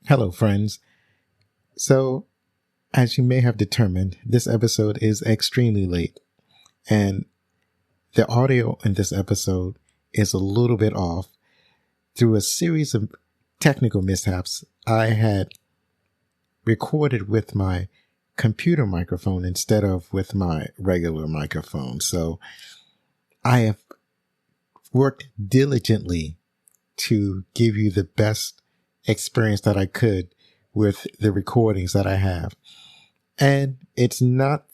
Hello, friends. So, as you may have determined, this episode is extremely late, and the audio in this episode is a little bit off. Through a series of technical mishaps, I had recorded with my computer microphone instead of with my regular microphone. So, I have worked diligently to give you the best experience that I could with the recordings that I have. And it's not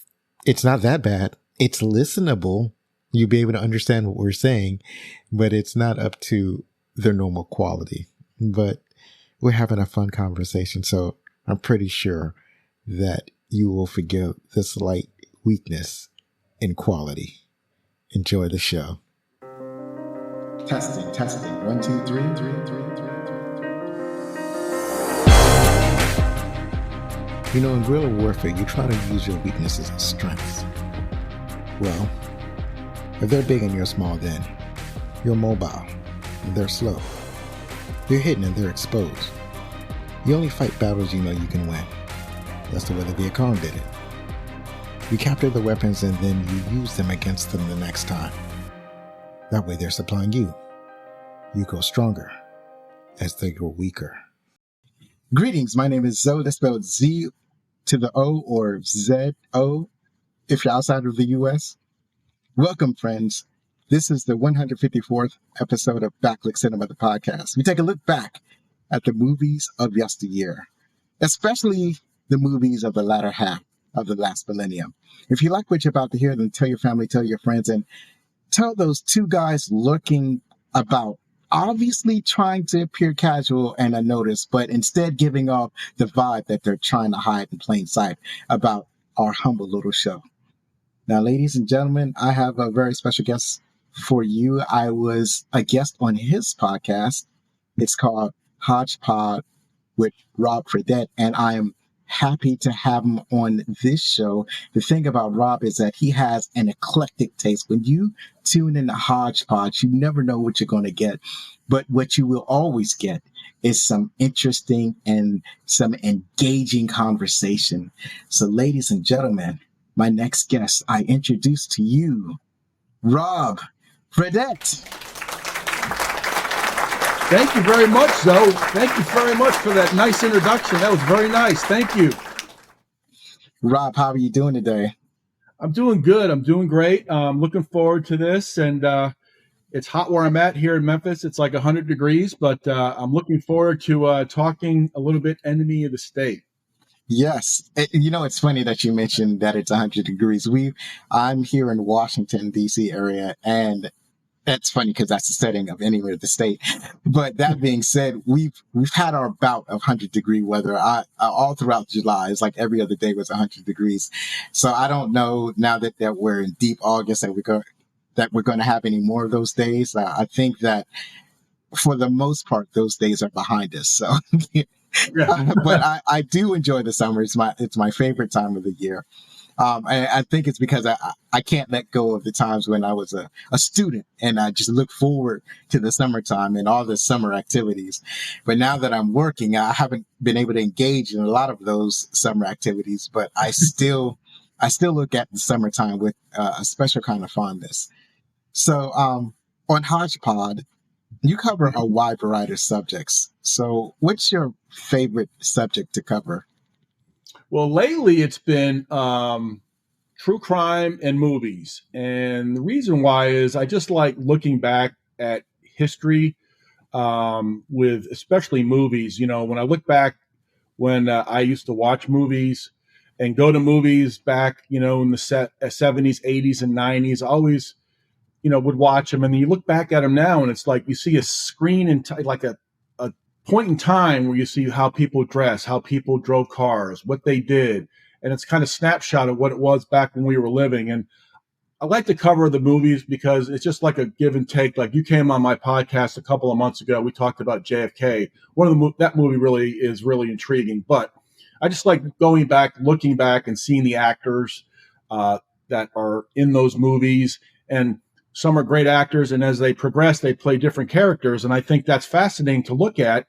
that bad. It's listenable. You'll be able to understand what we're saying, but it's not up to the normal quality. But we're having a fun conversation, so I'm pretty sure that you will forgive the slight weakness in quality. Enjoy the show. Testing. 1, 2, 3. You know, in guerrilla warfare, you try to use your weaknesses as strengths. Well, if they're big and you're small, then you're mobile and they're slow. You're hidden and they're exposed. You only fight battles you know you can win. That's the way the Viet Cong did it. You capture the weapons and then you use them against them the next time. That way they're supplying you. You grow stronger as they grow weaker. Greetings, my name is Zoe, that's spelled Z to the O or Z-O if you're outside of the U.S. Welcome, friends. This is the 154th episode of Backlit Cinema, the podcast. We take a look back at the movies of yesteryear, especially the movies of the latter half of the last millennium. If you like what you're about to hear, then tell your family, tell your friends, and tell those two guys lurking about, obviously trying to appear casual and unnoticed, but instead giving off the vibe that they're trying to hide in plain sight about our humble little show. Now, ladies and gentlemen, I have a very special guest for you. I was a guest on his podcast. It's called HodgePod with Rob Fredette, and I am happy to have him on this show. The thing about Rob is that he has an eclectic taste. When you tune in to HodgePod, you never know what you're going to get. But what you will always get is some interesting and some engaging conversation. So, ladies and gentlemen, my next guest, I introduce to you, Rob Fredette. Thank you very much, Zoe. Thank you very much for that nice introduction. That was very nice. Thank you. Rob, how are you doing today? I'm doing good. I'm doing great. Looking forward to this. And it's hot where I'm at here in Memphis. It's like 100 degrees, but I'm looking forward to talking a little bit enemy of the state. Yes. It's funny that you mentioned that it's 100 degrees. I'm here in Washington, D.C. area, and that's funny because that's the setting of anywhere of the state. But that being said, we've had our bout of 100-degree weather all throughout July. It's like every other day was 100 degrees. So I don't know now that we're in deep August that we're going to have any more of those days. I think that for the most part, those days are behind us. So, but I do enjoy the summer. It's my favorite time of the year. I think it's because I can't let go of the times when I was a student and I just look forward to the summertime and all the summer activities. But now that I'm working, I haven't been able to engage in a lot of those summer activities, but I still look at the summertime with a special kind of fondness. So on HodgePod, you cover a wide variety of subjects. So what's your favorite subject to cover? Well, lately it's been true crime and movies. And the reason why is I just like looking back at history with especially movies. You know, when I look back when I used to watch movies and go to movies back, in the 70s, 80s, and 90s, I always, would watch them. And then you look back at them now and it's like you see a screen and like a point in time where you see how people dress, how people drove cars, what they did. And it's kind of snapshot of what it was back when we were living. And I like to cover the movies because it's just like a give and take. Like you came on my podcast a couple of months ago. We talked about JFK. That movie really is really intriguing. But I just like going back, looking back and seeing the actors that are in those movies. And some are great actors. And as they progress, they play different characters. And I think that's fascinating to look at.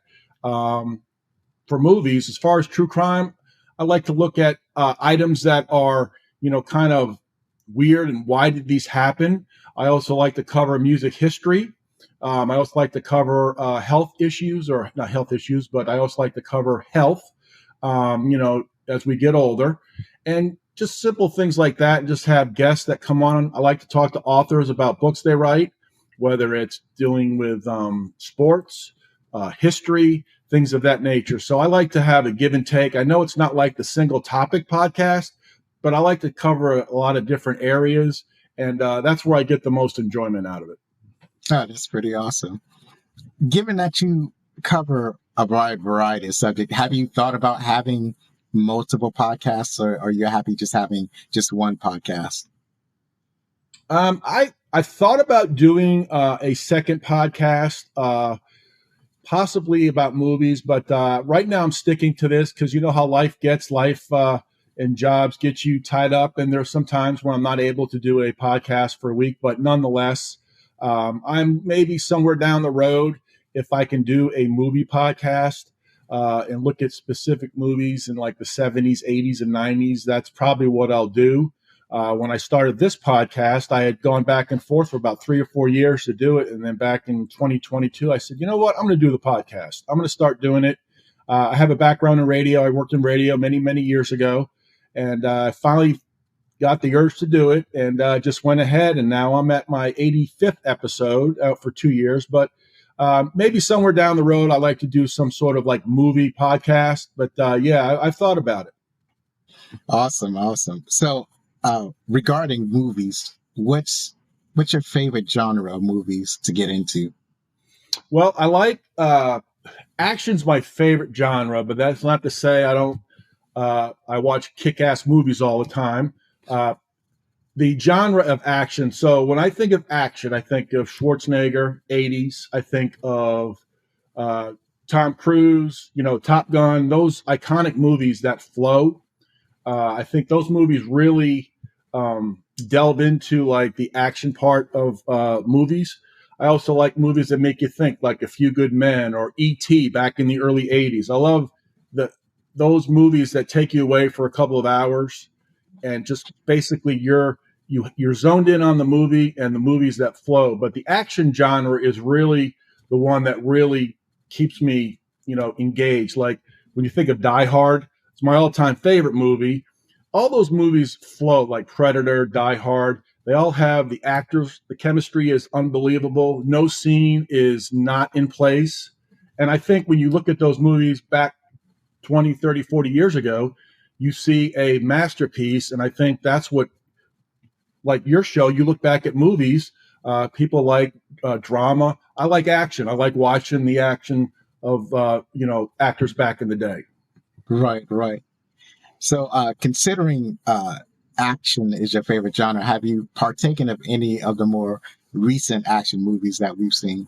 for movies. As far as true crime, I like to look at items that are, kind of weird and why did these happen. I also like to cover music history. I also like to cover health issues, or not health issues, but I also like to cover health, as we get older, and just simple things like that. And just have guests that come on. I like to talk to authors about books they write, whether it's dealing with sports, history, things of that nature. So I like to have a give and take. I know it's not like the single topic podcast, but I like to cover a lot of different areas, and that's where I get the most enjoyment out of it. Oh, that's pretty awesome. Given that you cover a wide variety of subjects, have you thought about having multiple podcasts, or are you happy just having just one podcast? I thought about doing a second podcast, possibly about movies, but right now I'm sticking to this because you know how life and jobs get you tied up, and there's some times where I'm not able to do a podcast for a week, but nonetheless, I'm maybe somewhere down the road if I can do a movie podcast and look at specific movies in like the 70s, 80s, and 90s. That's probably what I'll do. When I started this podcast, I had gone back and forth for about 3 or 4 years to do it. And then back in 2022, I said, you know what? I'm going to do the podcast. I'm going to start doing it. I have a background in radio. I worked in radio many, many years ago. And I finally got the urge to do it, and just went ahead. And now I'm at my 85th episode out for 2 years. But maybe somewhere down the road, I'd like to do some sort of like movie podcast. But I've thought about it. Awesome. So regarding movies, what's your favorite genre of movies to get into? Well, I like action's my favorite genre, but that's not to say I don't. I watch kick-ass movies all the time. The genre of action. So when I think of action, I think of Schwarzenegger, 80s. I think of Tom Cruise, Top Gun, those iconic movies that flow. I think those movies really delve into like the action part of movies. I also like movies that make you think, like A Few Good Men or E.T. back in the early 80s. I love those movies that take you away for a couple of hours and just basically you're zoned in on the movie and the movies that flow. But the action genre is really the one that really keeps me, engaged. Like when you think of Die Hard, it's my all-time favorite movie. All those movies flow, like Predator, Die Hard. They all have the actors. The chemistry is unbelievable. No scene is not in place. And I think when you look at those movies back 20, 30, 40 years ago, you see a masterpiece. And I think that's what, like your show, you look back at movies, people like drama. I like action. I like watching the action of, actors back in the day. Right. So considering action is your favorite genre, have you partaken of any of the more recent action movies that we've seen?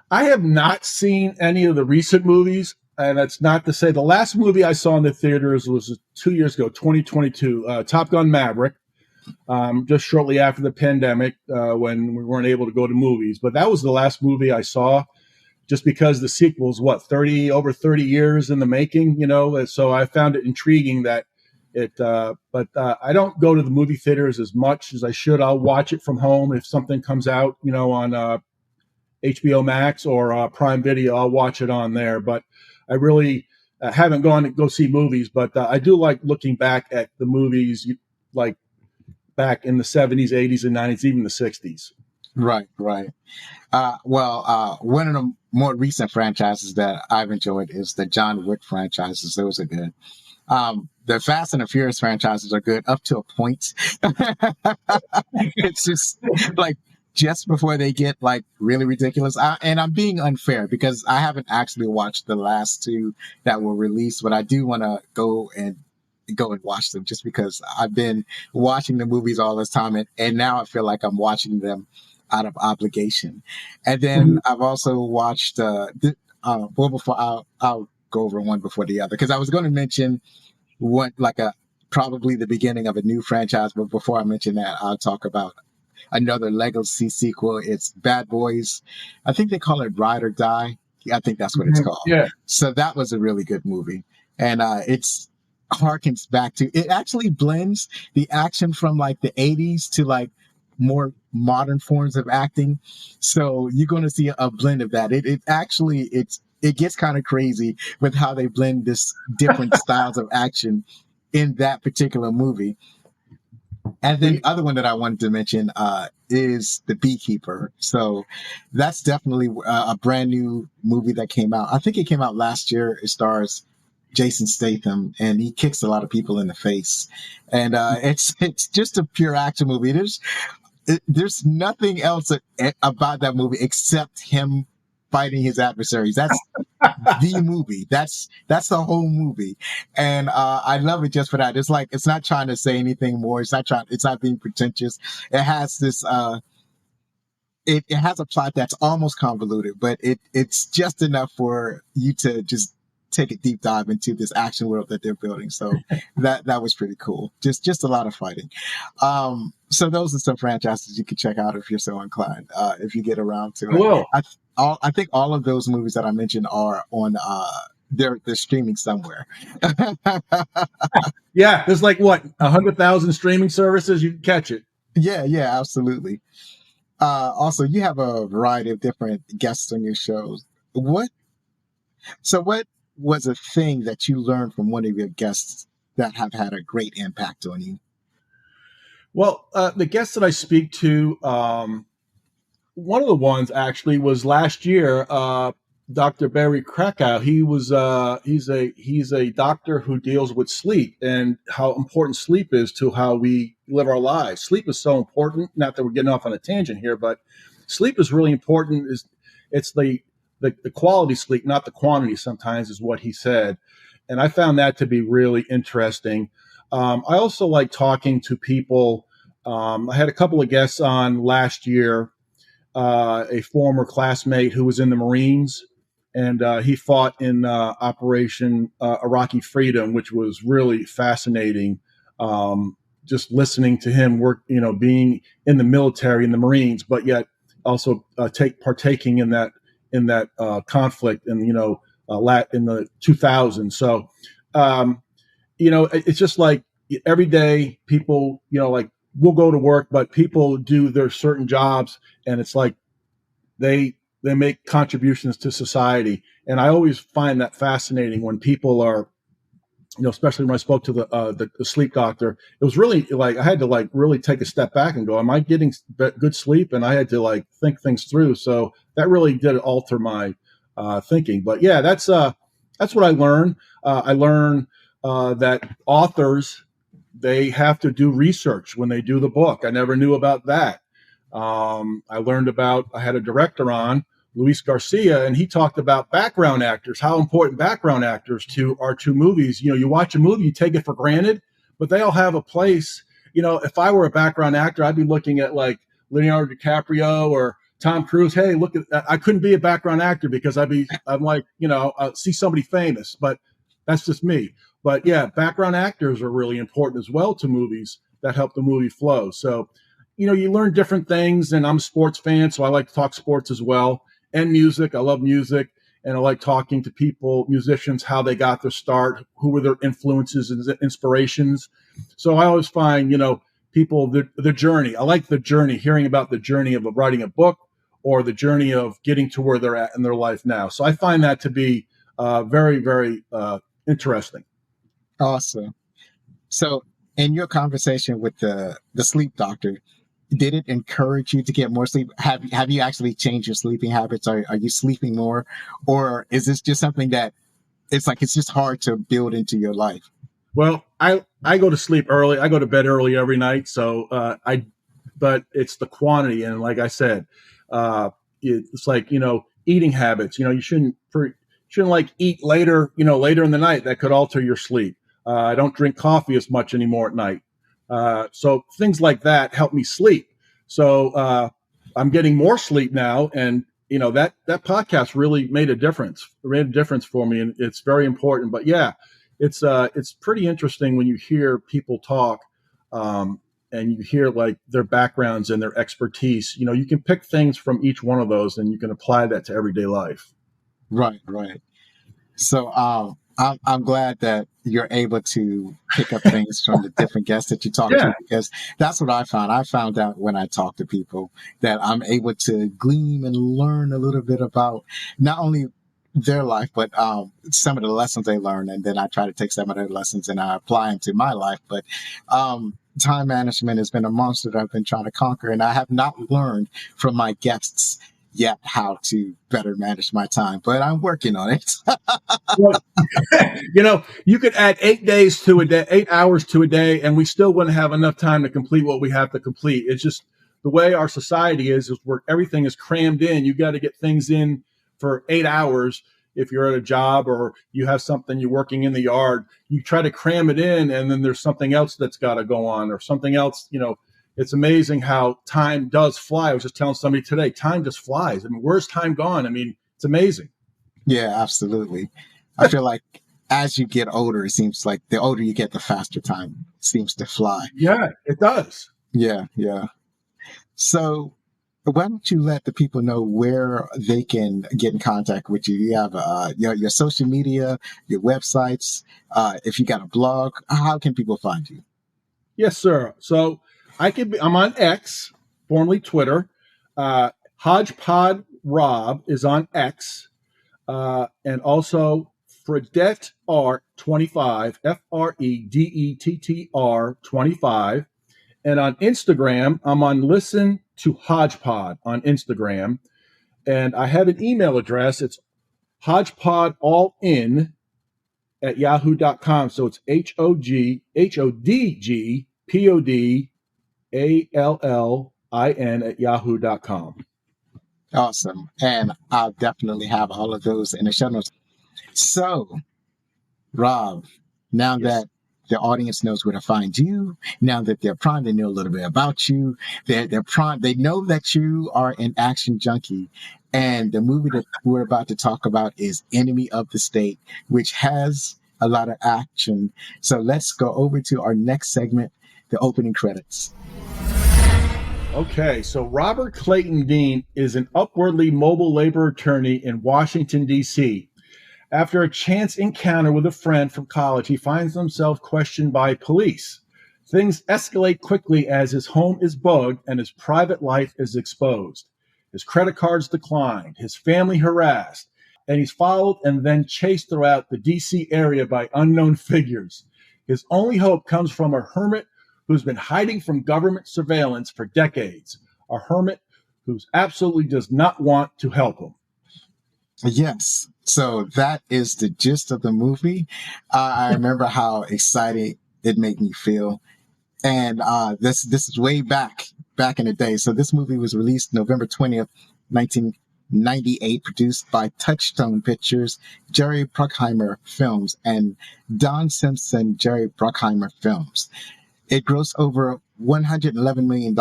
I have not seen any of the recent movies. And that's not to say the last movie I saw in the theaters was 2 years ago, 2022, Top Gun Maverick, just shortly after the pandemic when we weren't able to go to movies. But that was the last movie I saw just because the sequel's, over 30 years in the making, So I found it intriguing that but I don't go to the movie theaters as much as I should. I'll watch it from home. If something comes out, on HBO Max or Prime Video, I'll watch it on there. But I really haven't gone to go see movies, but I do like looking back at the movies like back in the 70s, 80s, and 90s, even the 60s. Right. One of the more recent franchises that I've enjoyed is the John Wick franchises. Those are good. The Fast and the Furious franchises are good up to a point. It's just like just before they get like really ridiculous. And I'm being unfair because I haven't actually watched the last two that were released, but I do want to go and watch them just because I've been watching the movies all this time. And now I feel like I'm watching them out of obligation. And then I've also watched, before I'll go over one before the other, because I was going to mention one, probably the beginning of a new franchise. But before I mention that, I'll talk about another legacy sequel. It's Bad Boys. I think they call it Ride or Die. I think that's what it's called. Yeah. So that was a really good movie. And it's harkens back to, it actually blends the action from like the 80s to like more modern forms of acting. So you're going to see a blend of that. It actually, it gets kind of crazy with how they blend this different styles of action in that particular movie. And then the other one that I wanted to mention is The Beekeeper. So that's definitely a brand new movie that came out. I think it came out last year. It stars Jason Statham, and he kicks a lot of people in the face. And it's just a pure action movie. There's nothing else about that movie except him fighting his adversaries. That's the movie. That's the whole movie. And I love it just for that. It's like, it's not trying to say anything more. It's not being pretentious. It has this it has a plot that's almost convoluted, but it's just enough for you to just take a deep dive into this action world that they're building. So that was pretty cool. Just a lot of fighting. So those are some franchises you can check out if you're so inclined, if you get around to it. Well, I think all of those movies that I mentioned are on they're streaming somewhere. yeah, there's like what 100,000 streaming services. You can catch it. Yeah, absolutely. Also, you have a variety of different guests on your shows. What was a thing that you learned from one of your guests that have had a great impact on you? Well, the guests that I speak to, one of the ones actually was last year. Dr. Barry Krakow. He's a doctor who deals with sleep and how important sleep is to how we live our lives. Sleep is so important. Not that we're getting off on a tangent here, but sleep is really important. It's the quality sleep, not the quantity. Sometimes is what he said, and I found that to be really interesting. I also like talking to people. I had a couple of guests on last year. A former classmate who was in the Marines, and he fought in Operation Iraqi Freedom, which was really fascinating. Just listening to him work, being in the military in the Marines, but yet also partaking in that conflict, and in the 2000s. So, it's just like every day people, like we'll go to work, but people do their certain jobs, and it's like they make contributions to society. And I always find that fascinating when people are, especially when I spoke to the sleep doctor, it was really like I had to like really take a step back and go, am I getting good sleep? And I had to like think things through. So that really did alter my thinking. But yeah, that's what I learned. I learned that authors, they have to do research when they do the book. I never knew about that. I had a director on, Luis Garcia, and he talked about background actors, how important background actors are to movies. You watch a movie, you take it for granted, but they all have a place. If I were a background actor, I'd be looking at like Leonardo DiCaprio or Tom Cruise. Hey, look at that. I couldn't be a background actor because I'm like, see somebody famous, but that's just me. But yeah, background actors are really important as well to movies that help the movie flow. So, you learn different things, and I'm a sports fan, so I like to talk sports as well, and music. I love music, and I like talking to people, musicians, how they got their start, who were their influences and inspirations. So I always find, people, the journey. I like the journey, hearing about the journey of writing a book or the journey of getting to where they're at in their life now. So I find that to be very, very interesting. Awesome. So in your conversation with the sleep doctor, did it encourage you to get more sleep? Have you actually changed your sleeping habits? Are you sleeping more? Or is this just something that it's just hard to build into your life? Well, I go to sleep early. I go to bed early every night. So but it's the quantity. And like I said, it's like, eating habits. You shouldn't like eat later in the night. That could alter your sleep. I don't drink coffee as much anymore at night. So things like that help me sleep. So I'm getting more sleep now, and that podcast really made a difference. It made a difference for me, and it's very important. But yeah, it's pretty interesting when you hear people talk, and you hear like their backgrounds and their expertise. You can pick things from each one of those, and you can apply that to everyday life. Right, right. So I'm glad that you're able to pick up things from the different guests that you talk Yeah. to, because that's what I found. I found out when I talk to people that I'm able to glean and learn a little bit about not only their life, but some of the lessons they learn. And then I try to take some of their lessons and I apply them to my life. But time management has been a monster that I've been trying to conquer. And I have not learned from my guests yet how to better manage my time, but I'm working on it. Well, you could add 8 days to a day, 8 hours to a day, and we still wouldn't have enough time to complete what we have to complete. It's just the way our society is where everything is crammed in. You got to get things in for 8 hours. If you're at a job or you have something you're working in the yard, you try to cram it in, and then there's something else that's got to go on or something else. It's amazing how time does fly. I was just telling somebody today, time just flies. I mean, where's time gone? I mean, it's amazing. Yeah, absolutely. I feel like as you get older, it seems like the older you get, the faster time seems to fly. Yeah, it does. Yeah, yeah. So why don't you let the people know where they can get in contact with you? You have your social media, your websites. If you got a blog, how can people find you? Yes, sir. So I'm on X, formerly Twitter. HodgePod Rob is on X. And also Fredette Art 25, FREDETTR 25. And on Instagram, I'm on Listen to HodgePod on Instagram. And I have an email address. It's hodgepodallin@yahoo.com. So it's HODGPODALLIN at yahoo.com. Awesome. And I'll definitely have all of those in the show notes. So, Rob, now that the audience knows where to find you, now that they're primed, they know a little bit about you, they're primed, they know that you are an action junkie. And the movie that we're about to talk about is Enemy of the State, which has a lot of action. So let's go over to our next segment, the opening credits. Okay, so Robert Clayton Dean is an upwardly mobile labor attorney in Washington, D.C. After a chance encounter with a friend from college, he finds himself questioned by police. Things escalate quickly as his home is bugged and his private life is exposed. His credit cards declined, his family harassed, and he's followed and then chased throughout the D.C. area by unknown figures. His only hope comes from a hermit who's been hiding from government surveillance for decades, a hermit who absolutely does not want to help him. Yes. So that is the gist of the movie. I remember how excited it made me feel. And this is way back in the day. So this movie was released November 20th, 1998, produced by Touchstone Pictures, Jerry Bruckheimer Films, and Don Simpson, Jerry Bruckheimer Films. It grossed over $111 million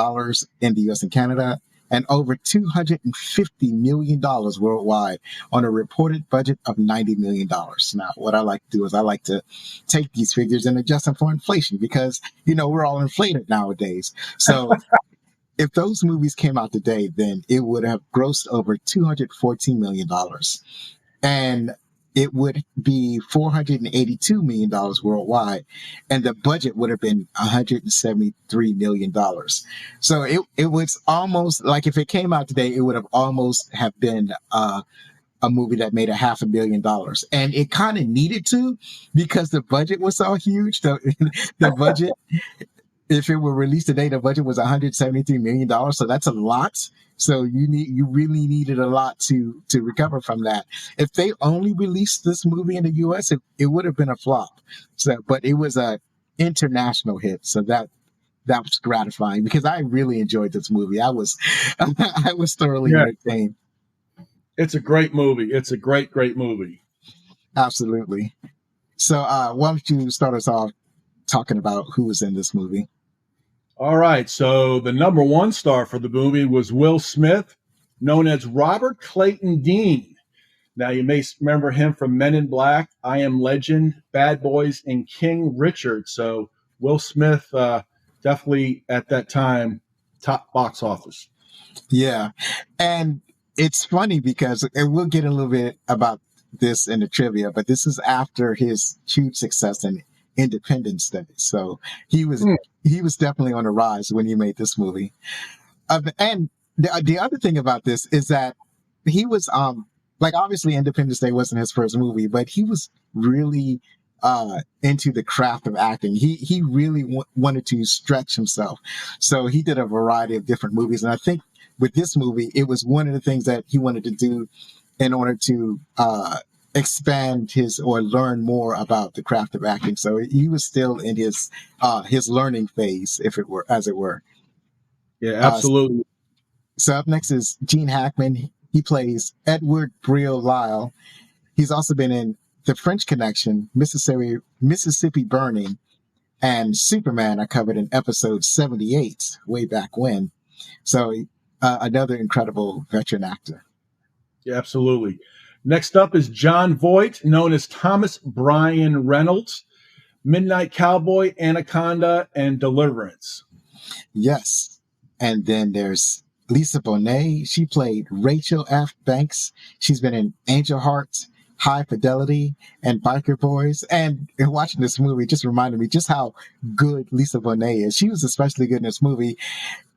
in the US and Canada and over $250 million worldwide on a reported budget of $90 million. Now, what I like to do is I like to take these figures and adjust them for inflation because, we're all inflated nowadays. So if those movies came out today, then it would have grossed over $214 million. And it would be $482 million worldwide, and the budget would have been $173 million. So it was almost like if it came out today, it would have almost have been a movie that made $500 million. And it kind of needed to because the budget was so huge. The budget, if it were released today, the budget was $173 million. So that's a lot. So you really needed a lot to recover from that. If they only released this movie in the US, it would have been a flop. So, but it was a international hit. So that was gratifying because I really enjoyed this movie. I was thoroughly entertained. It's a great movie. It's a great, great movie. Absolutely. So why don't you start us off talking about who was in this movie? All right. So the number one star for the movie was Will Smith, known as Robert Clayton Dean. Now, you may remember him from Men in Black, I Am Legend, Bad Boys, and King Richard. So Will Smith, definitely at that time, top box office. Yeah. And it's funny because, and we'll get a little bit about this in the trivia, but this is after his huge success in Independence Day. So he was Hmm. he was definitely on a rise when he made this movie. And the other thing about this is that he was like, obviously Independence Day wasn't his first movie, but he was really into the craft of acting. He really wanted to stretch himself, so he did a variety of different movies. And I think with this movie, it was one of the things that he wanted to do in order to expand his or learn more about the craft of acting. So he was still in his learning phase, if it were, as it were. Yeah, Uh, absolutely. so up next is Gene Hackman. He plays Edward Brill Lyle. He's also been in The French Connection, Mississippi Burning, and Superman are covered in episode 78, way back when. So another incredible veteran actor. Yeah, absolutely. Next up is John Voight, known as Thomas Bryan Reynolds, Midnight Cowboy, Anaconda, and Deliverance. Yes. And then there's Lisa Bonet. She played Rachel F. Banks. She's been in Angel Hearts, High Fidelity, and Biker Boys. And watching this movie just reminded me just how good Lisa Bonet is. She was especially good in this movie.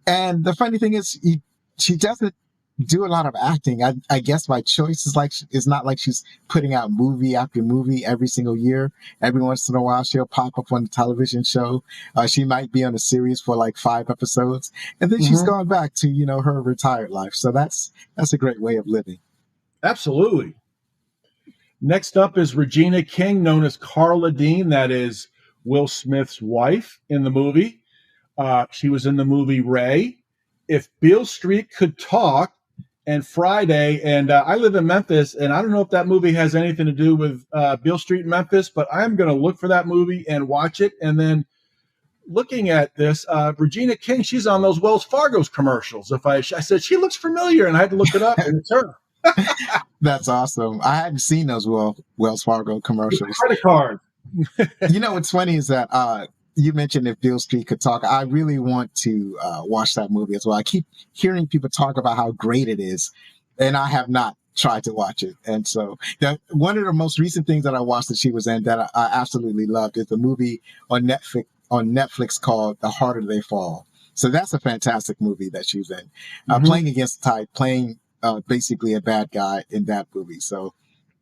And the funny thing is, she doesn't do a lot of acting. I guess by choice. It's not like she's putting out movie after movie every single year. Every once in a while, she'll pop up on a television show. She might be on a series for like 5 episodes, and then she's gone back to her retired life. So that's a great way of living. Absolutely. Next up is Regina King, known as Carla Dean. That is Will Smith's wife in the movie. She was in the movie Ray, If Beale Street Could Talk, and Friday. And I live in Memphis, and I don't know if that movie has anything to do with Beale Street in Memphis, but I'm going to look for that movie and watch it. And then looking at this, Regina King, she's on those Wells Fargo's commercials. I said, she looks familiar, and I had to look it up, and it's her. That's awesome. I hadn't seen those Wells Fargo commercials. Credit card. What's funny is that you mentioned If Beale Street Could Talk. I really want to watch that movie as well. I keep hearing people talk about how great it is, and I have not tried to watch it. And so one of the most recent things that I watched that she was in that I absolutely loved is the movie on Netflix called The Harder They Fall. So that's a fantastic movie that she was in. Playing against the tide, playing basically a bad guy in that movie. So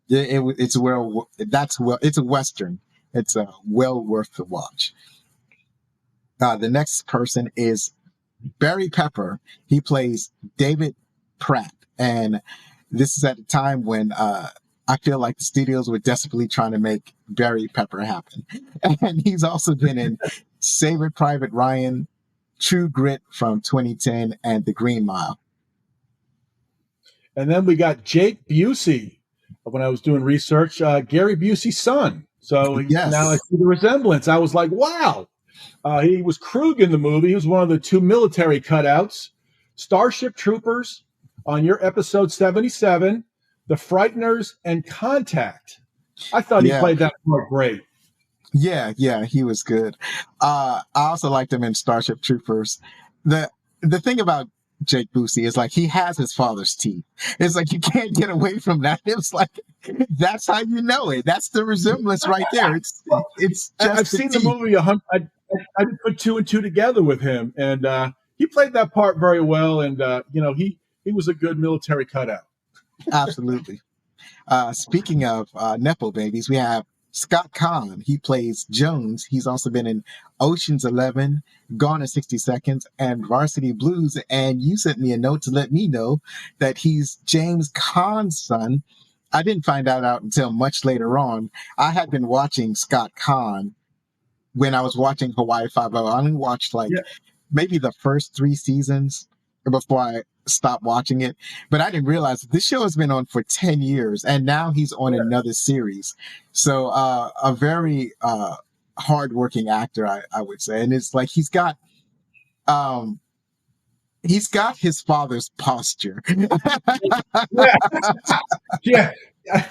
it's a Western. It's well worth the watch. The next person is Barry Pepper. He plays David Pratt. And this is at a time when I feel like the studios were desperately trying to make Barry Pepper happen. And he's also been in Saving Private Ryan, True Grit from 2010, and The Green Mile. And then we got Jake Busey. When I was doing research, Gary Busey's son. So Yes. Now I see the resemblance. I was like, wow. He was Krug in the movie. He was one of the 2 military cutouts. Starship Troopers on your episode 77, The Frighteners, and Contact. I thought he played that part great. Yeah, he was good. I also liked him in Starship Troopers. The thing about Jake Busey is like he has his father's teeth. It's like you can't get away from that. It's like that's how you know it. That's the resemblance right there. It's just I've seen the movie. I did put 2 and 2 together with him, and he played that part very well. And he was a good military cutout. Absolutely. Speaking of Nepo babies, we have Scott Conn. He plays Jones. He's also been in Ocean's 11, Gone in 60 Seconds, and Varsity Blues. And you sent me a note to let me know that he's James Caan's son. I didn't find that out until much later on. I had been watching Scott Conn when I was watching Hawaii Five-0. I only watched maybe the first 3 seasons before I stopped watching it. But I didn't realize this show has been on for 10 years, and now he's on another series. So a very hardworking actor, I would say. And it's like he's got his father's posture. Yeah,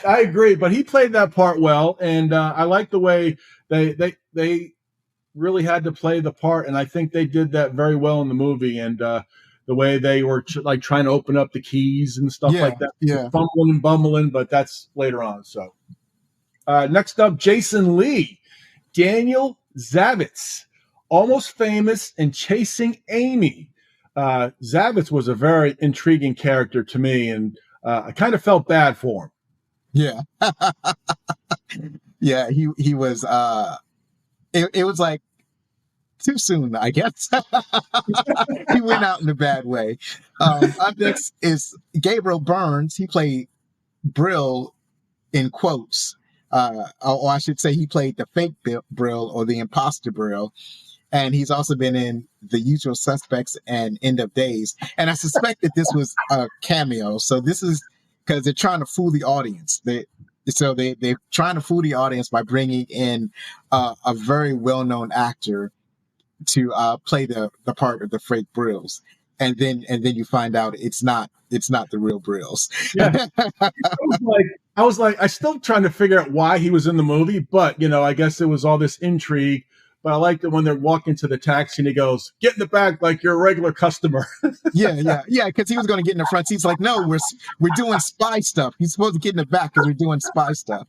I agree. But he played that part well, and I like the way they really had to play the part, and I think they did that very well in the movie. And the way they were like trying to open up the keys and stuff like that. Yeah. Fumbling and bumbling, but that's later on. So next up, Jason Lee, Daniel Zavitz, Almost Famous and Chasing Amy. Zavitz was a very intriguing character to me, and I kind of felt bad for him. Yeah. Yeah, he was it was like too soon, I guess. He went out in a bad way. Up next is Gabriel Burns. He played Brill in quotes. Or I should say he played the fake Brill or the imposter Brill. And he's also been in The Usual Suspects and End of Days. And I suspect that this was a cameo. So this is because they're trying to fool the audience. They're trying to fool the audience by bringing in a very well-known actor to play the part of the fake Brills. And then you find out it's not the real Brills. Yeah. I was still trying to figure out why he was in the movie, but I guess it was all this intrigue. But I liked it when they're walking to the taxi and he goes, "Get in the back like you're a regular customer." Yeah. Because he was going to get in the front seat. He's like, "No, we're doing spy stuff." He's supposed to get in the back because we're doing spy stuff.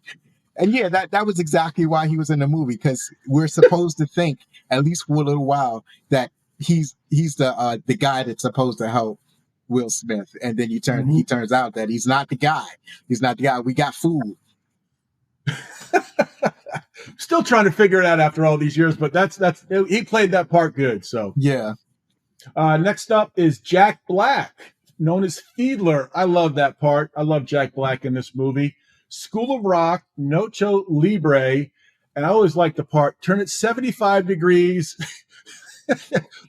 And yeah, that was exactly why he was in the movie, because we're supposed to think, at least for a little while, that he's the guy that's supposed to help Will Smith, and then he turns out that he's not the guy. He's not the guy. We got fooled. Still trying to figure it out after all these years, but that's he played that part good. So yeah. Next up is Jack Black, known as Fiedler. I love that part. I love Jack Black in this movie. School of Rock, Noche Libre, and I always like the part, turn it 75 degrees.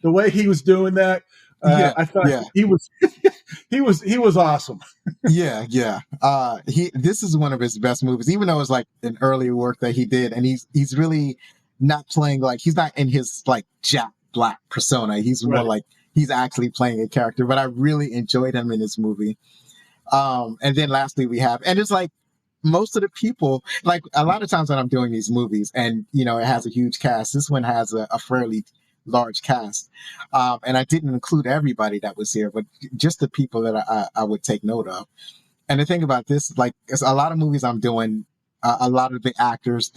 The way he was doing that, I thought he was awesome. Yeah. This is one of his best movies, even though it's like an earlier work that he did, and he's really not playing like, he's not in his like Jack Black persona. He's more like he's actually playing a character. But I really enjoyed him in this movie. And then lastly we have, and it's like most of the people, like a lot of times when I'm doing these movies and it has a huge cast, this one has a fairly large cast. And I didn't include everybody that was here, but just the people that I would take note of. And the thing about this, like, it's a lot of movies I'm doing, a lot of the actors,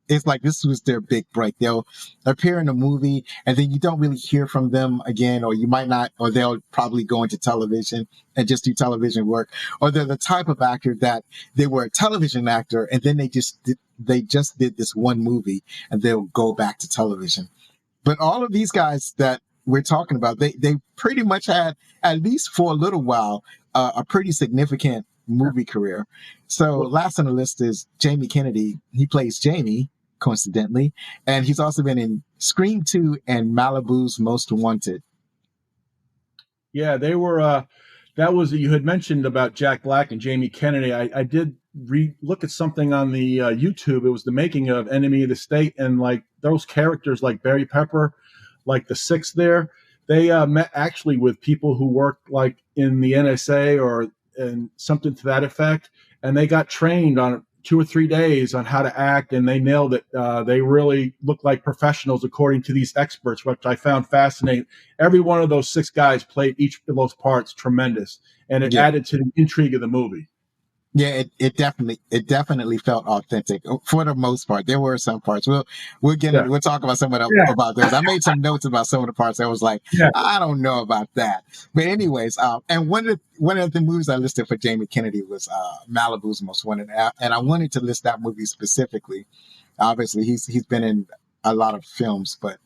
it's like this was their big break. They'll appear in a movie and then you don't really hear from them again, or you might not, or they'll probably go into television and just do television work. Or they're the type of actor that they were a television actor and then they just did this one movie and they'll go back to television. But all of these guys that we're talking about, they pretty much had, at least for a little while, a pretty significant movie career. So last on the list is Jamie Kennedy. He plays Jamie, coincidentally, and he's also been in Scream 2 and Malibu's Most Wanted. Yeah, they were. That was, you had mentioned about Jack Black and Jamie Kennedy. I did look at something on the YouTube. It was the making of Enemy of the State, and like those characters, like Barry Pepper, like the Six there, they met actually with people who worked like in the NSA and something to that effect, and they got trained on 2 or 3 days on how to act, and they nailed it. They really looked like professionals according to these experts, which I found fascinating. Every one of those 6 guys played each of those parts tremendous, and it added to the intrigue of the movie. Yeah, it definitely felt authentic for the most part. There were some parts. We'll talk about some of about those. I made some notes about some of the parts. I was like, I don't know about that. But anyways, and one of the movies I listed for Jamie Kennedy was Malibu's Most Wanted, and I wanted to list that movie specifically. Obviously, he's been in a lot of films, but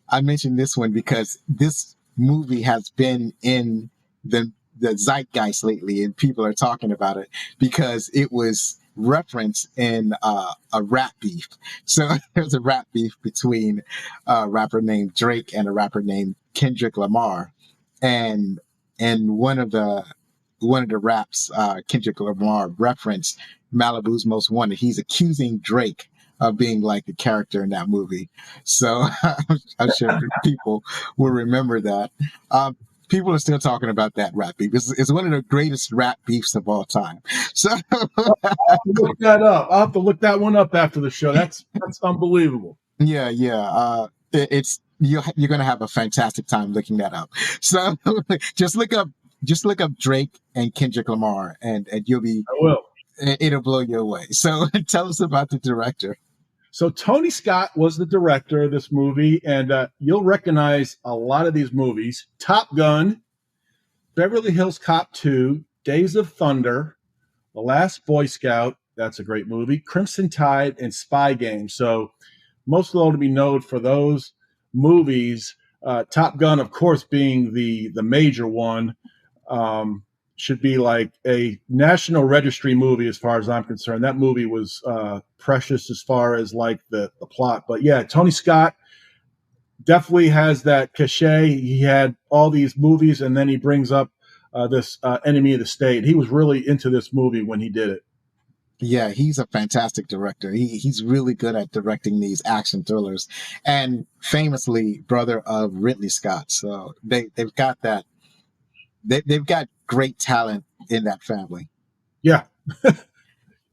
I mentioned this one because this movie has been in the zeitgeist lately, and people are talking about it because it was referenced in a rap beef. So there's a rap beef between a rapper named Drake and a rapper named Kendrick Lamar, and one of the raps, Kendrick Lamar referenced Malibu's Most Wanted. He's accusing Drake of being like the character in that movie. So I'm sure people will remember that. People are still talking about that rap beef. It's one of the greatest rap beefs of all time. So I'll have to look that up. I'll have to look that one up after the show. That's unbelievable. Yeah. It's you're going to have a fantastic time looking that up. So just look up Drake and Kendrick Lamar, and you'll be, I will. it'll blow you away. So tell us about the director. So Tony Scott was the director of this movie, and you'll recognize a lot of these movies: Top Gun, Beverly Hills Cop 2, Days of Thunder, The Last Boy Scout. That's a great movie. Crimson Tide and Spy Game. So most of all to be known for those movies. Top Gun, of course, being the major one, should be like a National Registry movie as far as I'm concerned. That movie was precious as far as like the plot. But yeah, Tony Scott definitely has that cachet. He had all these movies, and then he brings up this Enemy of the State. He was really into this movie when he did it. Yeah, he's a fantastic director. He's really good at directing these action thrillers, and famously brother of Ridley Scott. So they've got that. They've got great talent in that family. Yeah.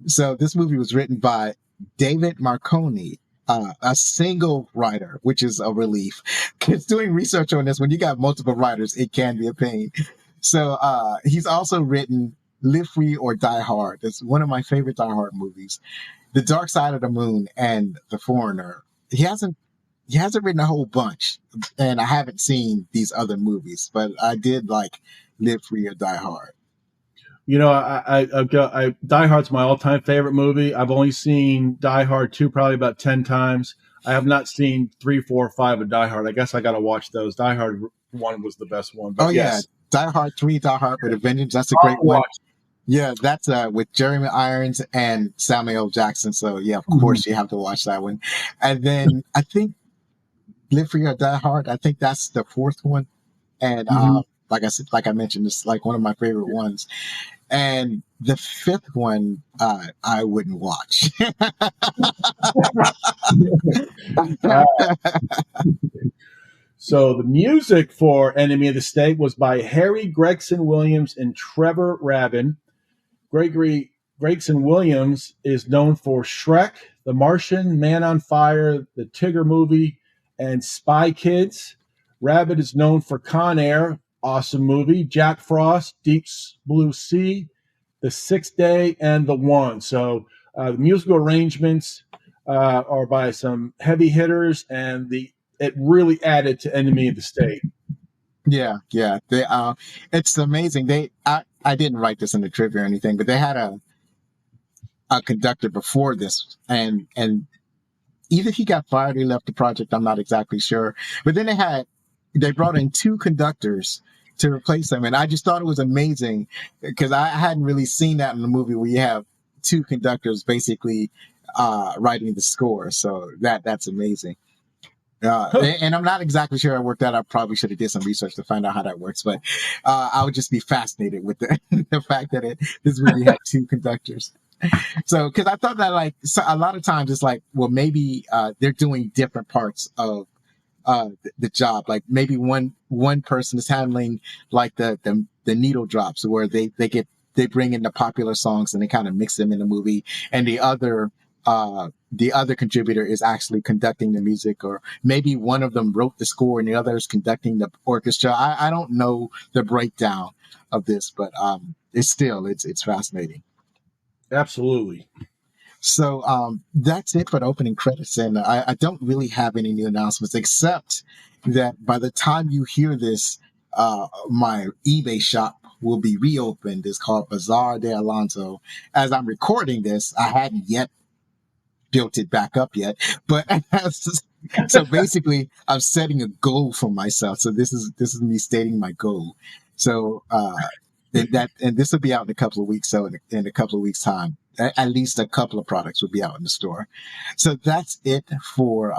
So this movie was written by David Marconi, a single writer, which is a relief. Because doing research on this, when you got multiple writers, it can be a pain. So he's also written Live Free or Die Hard. It's one of my favorite Die Hard movies. The Dark Side of the Moon and The Foreigner. He hasn't written a whole bunch, and I haven't seen these other movies, but I did like Live Free or Die Hard. You know, I Die Hard's my all-time favorite movie. I've only seen Die Hard 2 probably about 10 times. I have not seen 3, 4, 5 of Die Hard. I guess I got to watch those. Die Hard 1 was the best one. But yes. Yeah. Die Hard 3, Die Hard with a Vengeance. That's a great one. Yeah, that's with Jeremy Irons and Samuel L. Jackson. So yeah, of course you have to watch that one. And then I think Live Free or Die Hard, I think that's the fourth one. And like I mentioned, it's like one of my favorite ones. And the fifth one, I wouldn't watch. So the music for Enemy of the State was by Harry Gregson Williams and Trevor Rabin. Gregory Gregson Williams is known for Shrek, The Martian, Man on Fire, the Tigger movie, and Spy Kids. Rabin is known for Con Air, awesome movie, Jack Frost, Deep Blue Sea, The Sixth Day, and The One. So the musical arrangements are by some heavy hitters, and it really added to Enemy of the State. Yeah. They it's amazing. I didn't write this in the trivia or anything, but they had a conductor before this, and either he got fired or he left the project. I'm not exactly sure. But then they brought in 2 conductors to replace him, and I just thought it was amazing because I hadn't really seen that in the movie where you have 2 conductors basically writing the score. So that's amazing. And I'm not exactly sure I worked that. I probably should have did some research to find out how that works, but I would just be fascinated with the fact that this movie had 2 conductors. So, because I thought that a lot of times it's like, well, maybe they're doing different parts of the job. Like maybe one person is handling like the needle drops, where they bring in the popular songs and they kind of mix them in the movie, and the other contributor is actually conducting the music, or maybe one of them wrote the score and the other is conducting the orchestra. I don't know the breakdown of this, but it's fascinating. Absolutely. So that's it for the opening credits, and I don't really have any new announcements except that by the time you hear this, my eBay shop will be reopened. It's called Bazaar de Alonso. As I'm recording this, I hadn't yet built it back up yet, but so basically I'm setting a goal for myself. So this is me stating my goal. So and this will be out in a couple of weeks. So in a couple of weeks time, at least a couple of products will be out in the store. So that's it for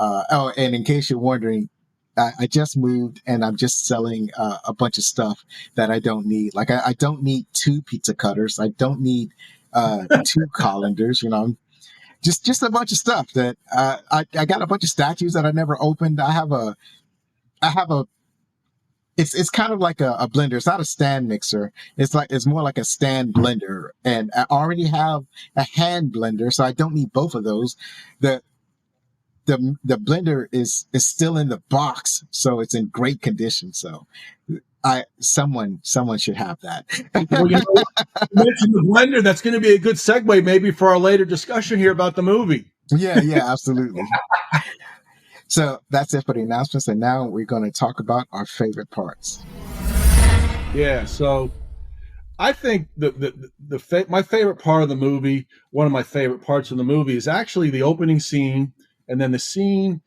and in case you're wondering, I just moved and I'm just selling a bunch of stuff that I don't need. Like I don't need 2 pizza cutters. I don't need 2 colanders. Just a bunch of stuff that I got a bunch of statues that I never opened. I have a it's kind of like a blender. It's not a stand mixer. It's more like a stand blender. And I already have a hand blender, so I don't need both of those. the blender is still in the box, so it's in great condition. So someone should have that. Well, you mentioned the blender. That's going to be a good segue maybe for our later discussion here about the movie. Yeah, absolutely. So that's it for the announcements, and now we're going to talk about our favorite parts. Yeah, so I think my favorite part of the movie, one of my favorite parts of the movie, is actually the opening scene, and then the scene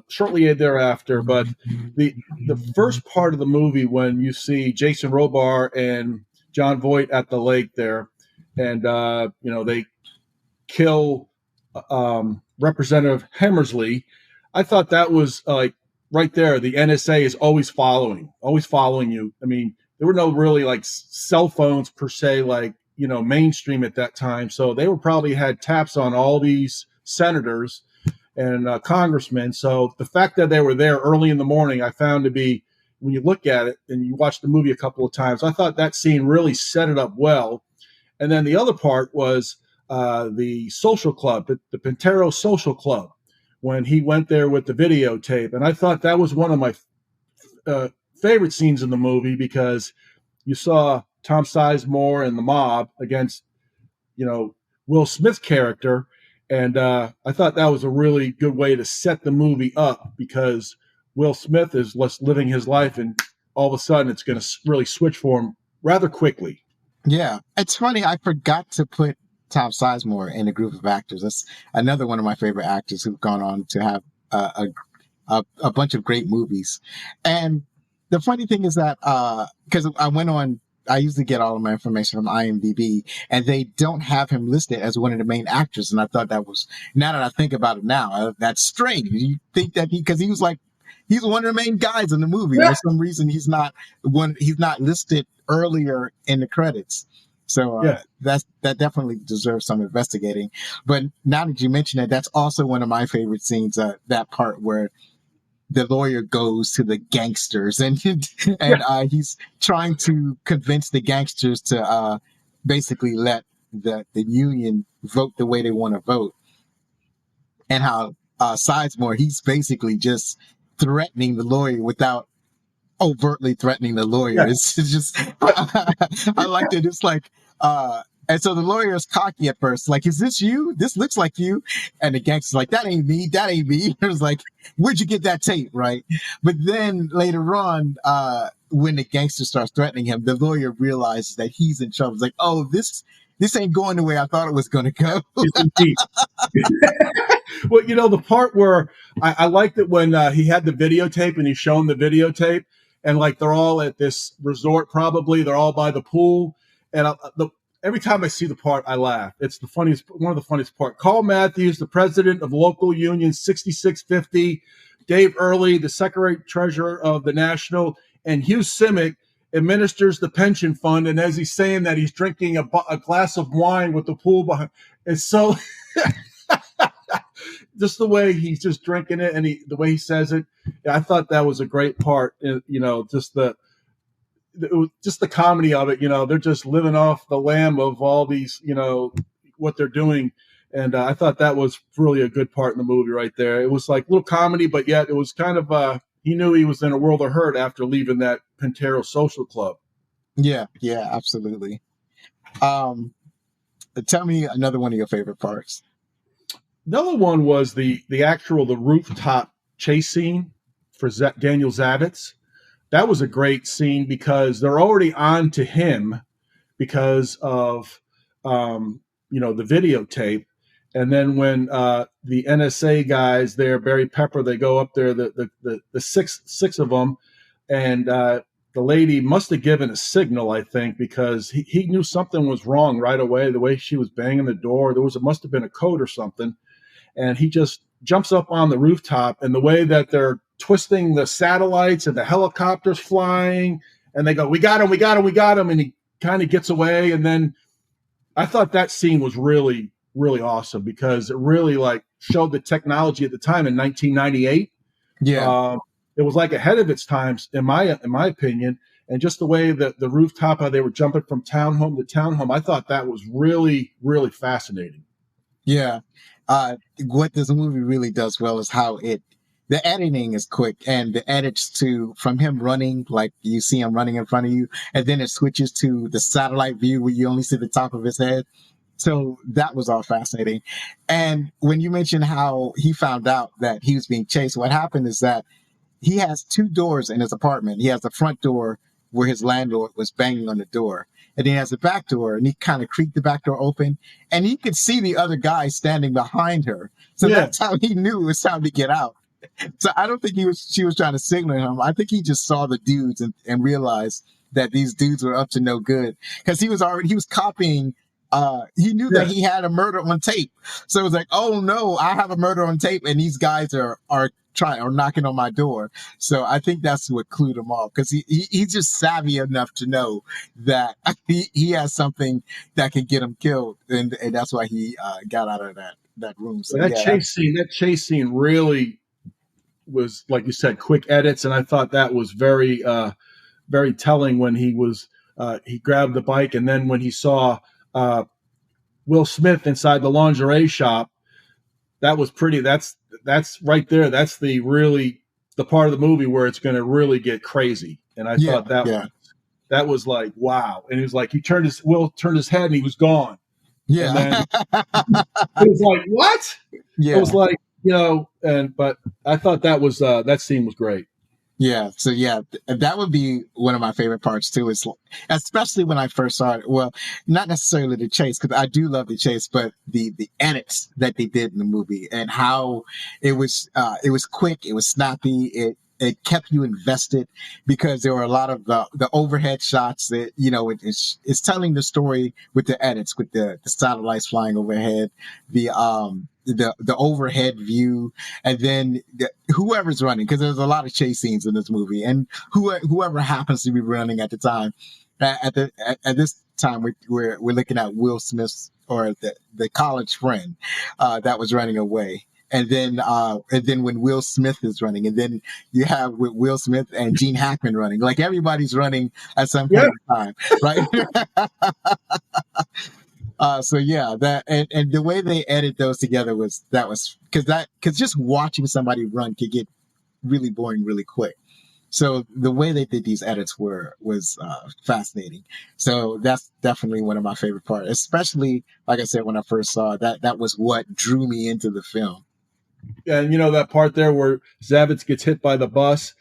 shortly thereafter. But the first part of the movie, when you see Jason Robar and John Voight at the lake there, and they kill Representative Hammersley, I thought that was like right there. The NSA is always following you. I mean, there were no really like cell phones per se, like, mainstream at that time. So they were probably had taps on all these senators and congressmen. So the fact that they were there early in the morning, I found to be, when you look at it and you watch the movie a couple of times, I thought that scene really set it up well. And then the other part was the social club, the Pintero Social Club, when he went there with the videotape. And I thought that was one of my favorite scenes in the movie, because you saw Tom Sizemore and the mob against, Will Smith's character. And I thought that was a really good way to set the movie up, because Will Smith is just living his life, and all of a sudden it's going to really switch for him rather quickly. Yeah. It's funny. I forgot to put Tom Sizemore in a group of actors. That's another one of my favorite actors who've gone on to have a bunch of great movies. And the funny thing is that, because I usually get all of my information from IMDb, and they don't have him listed as one of the main actors. And I thought that was, now that I think about it now, that's strange. You think that because he's one of the main guys in the movie. Yeah. For some reason, he's not listed earlier in the credits. So that definitely deserves some investigating. But now that you mention it, that's also one of my favorite scenes. That part where the lawyer goes to the gangsters and he's trying to convince the gangsters to basically let the union vote the way they want to vote, and how Sizemore, he's basically just threatening the lawyer without overtly threatening the lawyer. Yeah. It's just I liked it. It's like and so the lawyer is cocky at first, like, is this you? This looks like you. And the gangster's like, that ain't me. It was like, where'd you get that tape, right? But then later on, when the gangster starts threatening him, the lawyer realizes that he's in trouble. It's like, oh, this ain't going the way I thought it was going to go. Well, the part where I liked it when he had the videotape and he's showing the videotape, and like they're all at this resort, probably they're all by the pool, and every time I see the part, I laugh. It's one of the funniest part. Carl Matthews, the president of local union 6650, Dave Early, the secretary treasurer of the national, and Hugh Simic administers the pension fund. And as he's saying that, he's drinking a glass of wine with the pool behind. It's so just the way he's just drinking it, and the way he says it. I thought that was a great part. Just the comedy of it. They're just living off the lamb of all these, what they're doing. And I thought that was really a good part in the movie right there. It was like a little comedy, but yet it was kind of, he knew he was in a world of hurt after leaving that Pintero Social Club. Yeah, absolutely. Tell me another one of your favorite parts. Another one was the rooftop chase scene for Daniel Zavitz. That was a great scene because they're already on to him because of, the videotape. And then when the NSA guys there, Barry Pepper, they go up there, the six of them, and the lady must have given a signal, I think, because he knew something was wrong right away. The way she was banging the door, must have been a code or something. And he just jumps up on the rooftop, and the way that they're twisting the satellites and the helicopters flying, and they go, we got him. And he kind of gets away. And then I thought that scene was really, really awesome because it really showed the technology at the time in 1998. Yeah. It was ahead of its times in my opinion. And just the way that the rooftop, how they were jumping from townhome to townhome, I thought that was really, really fascinating. Yeah. What this movie really does well is how the editing is quick, and the edits from him running, like you see him running in front of you, and then it switches to the satellite view where you only see the top of his head. So that was all fascinating. And when you mentioned how he found out that he was being chased, what happened is that he has two doors in his apartment. He has the front door where his landlord was banging on the door. And then he has the back door, and he kind of creaked the back door open, and he could see the other guy standing behind her. So that's how he knew it was time to get out. So I don't think she was trying to signal him. I think he just saw the dudes and realized that these dudes were up to no good, because he was copying. He knew that he had a murder on tape. So it was like, oh no, I have a murder on tape, and these guys are knocking on my door. So I think that's what clued him off, because he's just savvy enough to know that he has something that can get him killed, and that's why he got out of that room. So that chase scene really was, like you said, quick edits, and I thought that was very very telling when he grabbed the bike, and then when he saw Will Smith inside the lingerie shop, that was pretty. That's right there. That's the part of the movie where it's going to really get crazy. And I thought that was like, wow. And it was like Will turned his head and he was gone. Yeah. And then it was like, what? Yeah. It was like, but I thought that scene was great. Yeah. So that would be one of my favorite parts too, is especially when I first saw it. Well, not necessarily the chase, because I do love the chase, but the edits that they did in the movie, and how it was quick, it was snappy, it kept you invested, because there were a lot of the overhead shots that, it's telling the story with the edits, with the satellites flying overhead, the overhead view, and then whoever's running, because there's a lot of chase scenes in this movie, and whoever happens to be running at the time. At this time, we're looking at Will Smith's, or the college friend that was running away. And then when Will Smith is running, and then you have with Will Smith and Gene Hackman running, like everybody's running at some point in time, right? That and the way they edit those together was because just watching somebody run could get really boring really quick. So the way they did these edits was fascinating. So that's definitely one of my favorite parts, especially, like I said, when I first saw it, that was what drew me into the film. And that part there where Zavitz gets hit by the bus,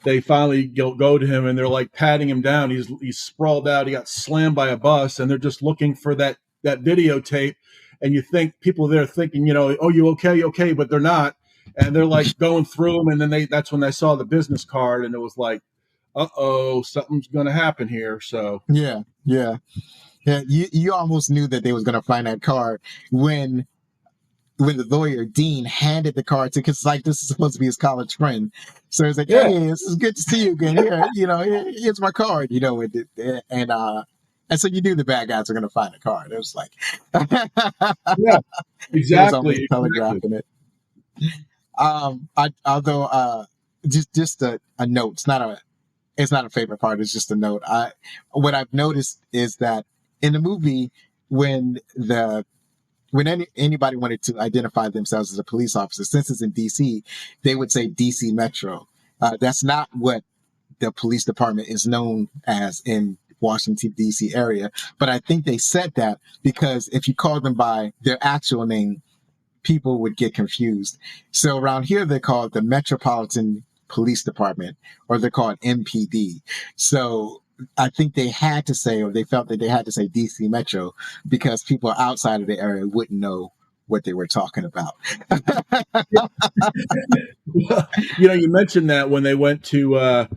they finally go to him and they're like patting him down. He's sprawled out. He got slammed by a bus, and they're just looking for that videotape. And you think people there thinking, oh, you okay? Okay. But they're not. And they're like going through them. And then that's when they saw the business card, and it was like, uh-oh, something's going to happen here. So yeah. You almost knew that they was going to find that card when the lawyer Dean handed the card to, because like, this is supposed to be his college friend. So it's like, hey, this is good to see you again. Here, here's my card. And so you knew the bad guys are going to find the card. It was like, yeah, exactly. Telegraphing it. Just a note. It's not a favorite part. It's just a note. What I've noticed is that in the movie, when anybody wanted to identify themselves as a police officer, since it's in DC, they would say DC Metro. That's not what the police department is known as in Washington, DC area. But I think they said that because if you call them by their actual name, people would get confused. So around here, they're called the Metropolitan Police Department, or they're called MPD. So I think they had to say, or they felt that they had to say DC Metro, because people outside of the area wouldn't know what they were talking about. Well, you mentioned that when they went to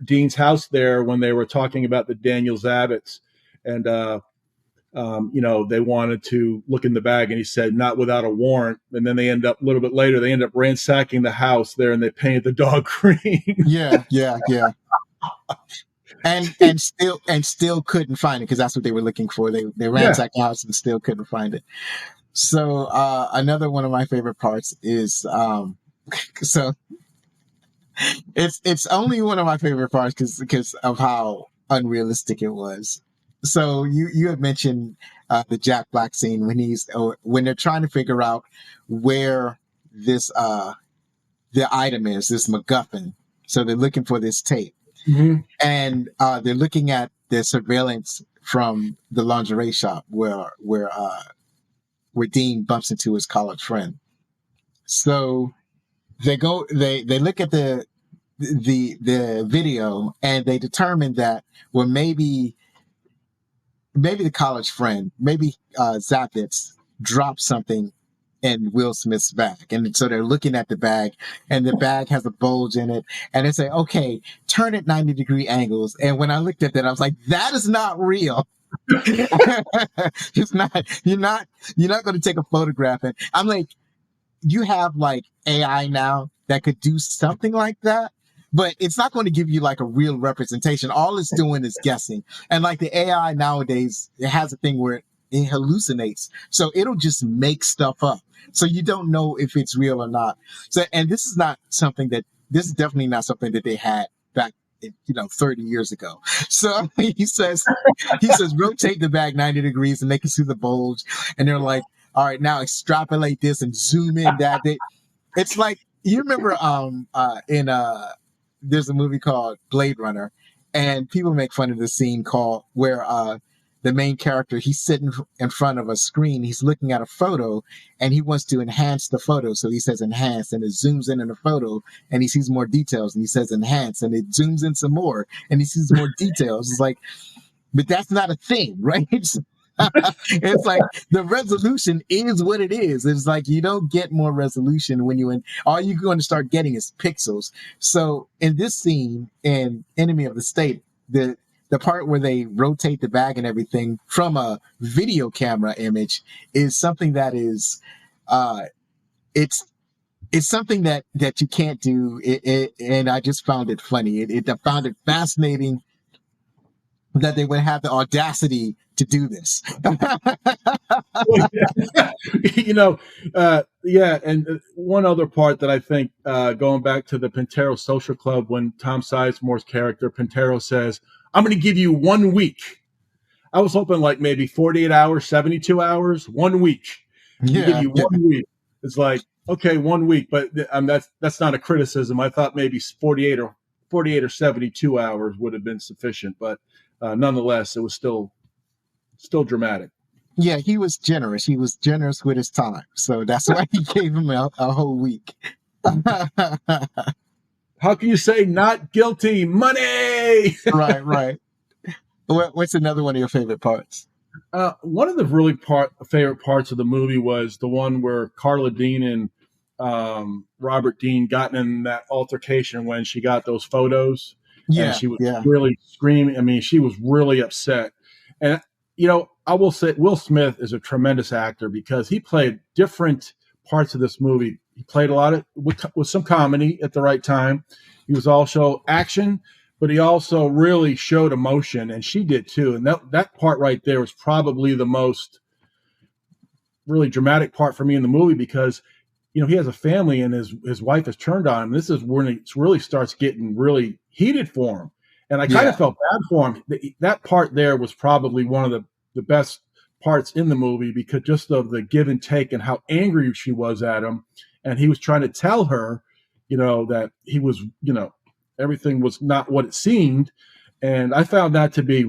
Dean's house there, when they were talking about the Daniel Zavitz, and they wanted to look in the bag, and he said, not without a warrant. And then a little bit later, they end up ransacking the house there, and they painted the dog green. Yeah. And still couldn't find it, because that's what they were looking for. They ransacked the house and still couldn't find it. So another one of my favorite parts is so it's only one of my favorite parts because of how unrealistic it was. So you had mentioned the Jack Black scene when they're trying to figure out where this the item is, this MacGuffin. So they're looking for this tape, and they're looking at the surveillance from the lingerie shop where Dean bumps into his college friend. So they look at the video, and they determine that, well, maybe the college friend, Zapitz, dropped something in Will Smith's bag. And so they're looking at the bag, and the bag has a bulge in it, and they say, okay, turn it 90-degree angles. And when I looked at that, I was like, that is not real. It's not. You're not going to take a photograph. And I'm like, you have like AI now that could do something like that, but it's not going to give you like a real representation. All it's doing is guessing. And like the AI nowadays, it has a thing where it hallucinates. So it'll just make stuff up. So you don't know if it's real or not. So, and this is definitely not something that they had back, 30 years ago. So he says, rotate the bag 90 degrees and they can see the bulge. And they're like, all right, now extrapolate this and zoom in that. It's like, you remember there's a movie called Blade Runner, and people make fun of the scene where the main character, he's sitting in front of a screen, he's looking at a photo, and he wants to enhance the photo. So he says enhance, and it zooms in the photo, and he sees more details, and he says enhance, and it zooms in some more, and he sees more details. It's like, but that's not a thing, right? It's like the resolution is what it is. It's like you don't get more resolution when all you're going to start getting is pixels. So in this scene in Enemy of the State, the part where they rotate the bag and everything from a video camera image is something that is it's something that you can't do. And I just found it funny. I found it fascinating that they would have the audacity to do this. Yeah. And one other part that I think, going back to the Pintero Social Club, when Tom Sizemore's character, Pintero, says, I'm going to give you 1 week. I was hoping like maybe 48 hours, 72 hours, 1 week. Give you 1 week. It's like, okay, 1 week, but that's not a criticism. I thought maybe 48 or 72 hours would have been sufficient, but nonetheless, it was still dramatic. Yeah, he was generous. He was generous with his time, so that's why he gave him a whole week. How can you say not guilty? Money. Right. What's another one of your favorite parts? One of the really favorite parts of the movie was the one where Carla Dean and Robert Dean got in that altercation when she got those photos. Yeah, and she was really screaming. I mean, she was really upset. And, I will say Will Smith is a tremendous actor because he played different parts of this movie. He played a lot with some comedy at the right time. He was also action, but he also really showed emotion, and she did too. And that part right there was probably the most really dramatic part for me in the movie because, he has a family and his wife has turned on him. This is when it really starts getting really heated for him. And I kind of felt bad for him. That part there was probably one of the best parts in the movie because just of the give and take and how angry she was at him. And he was trying to tell her, that he was, everything was not what it seemed. And I found that to be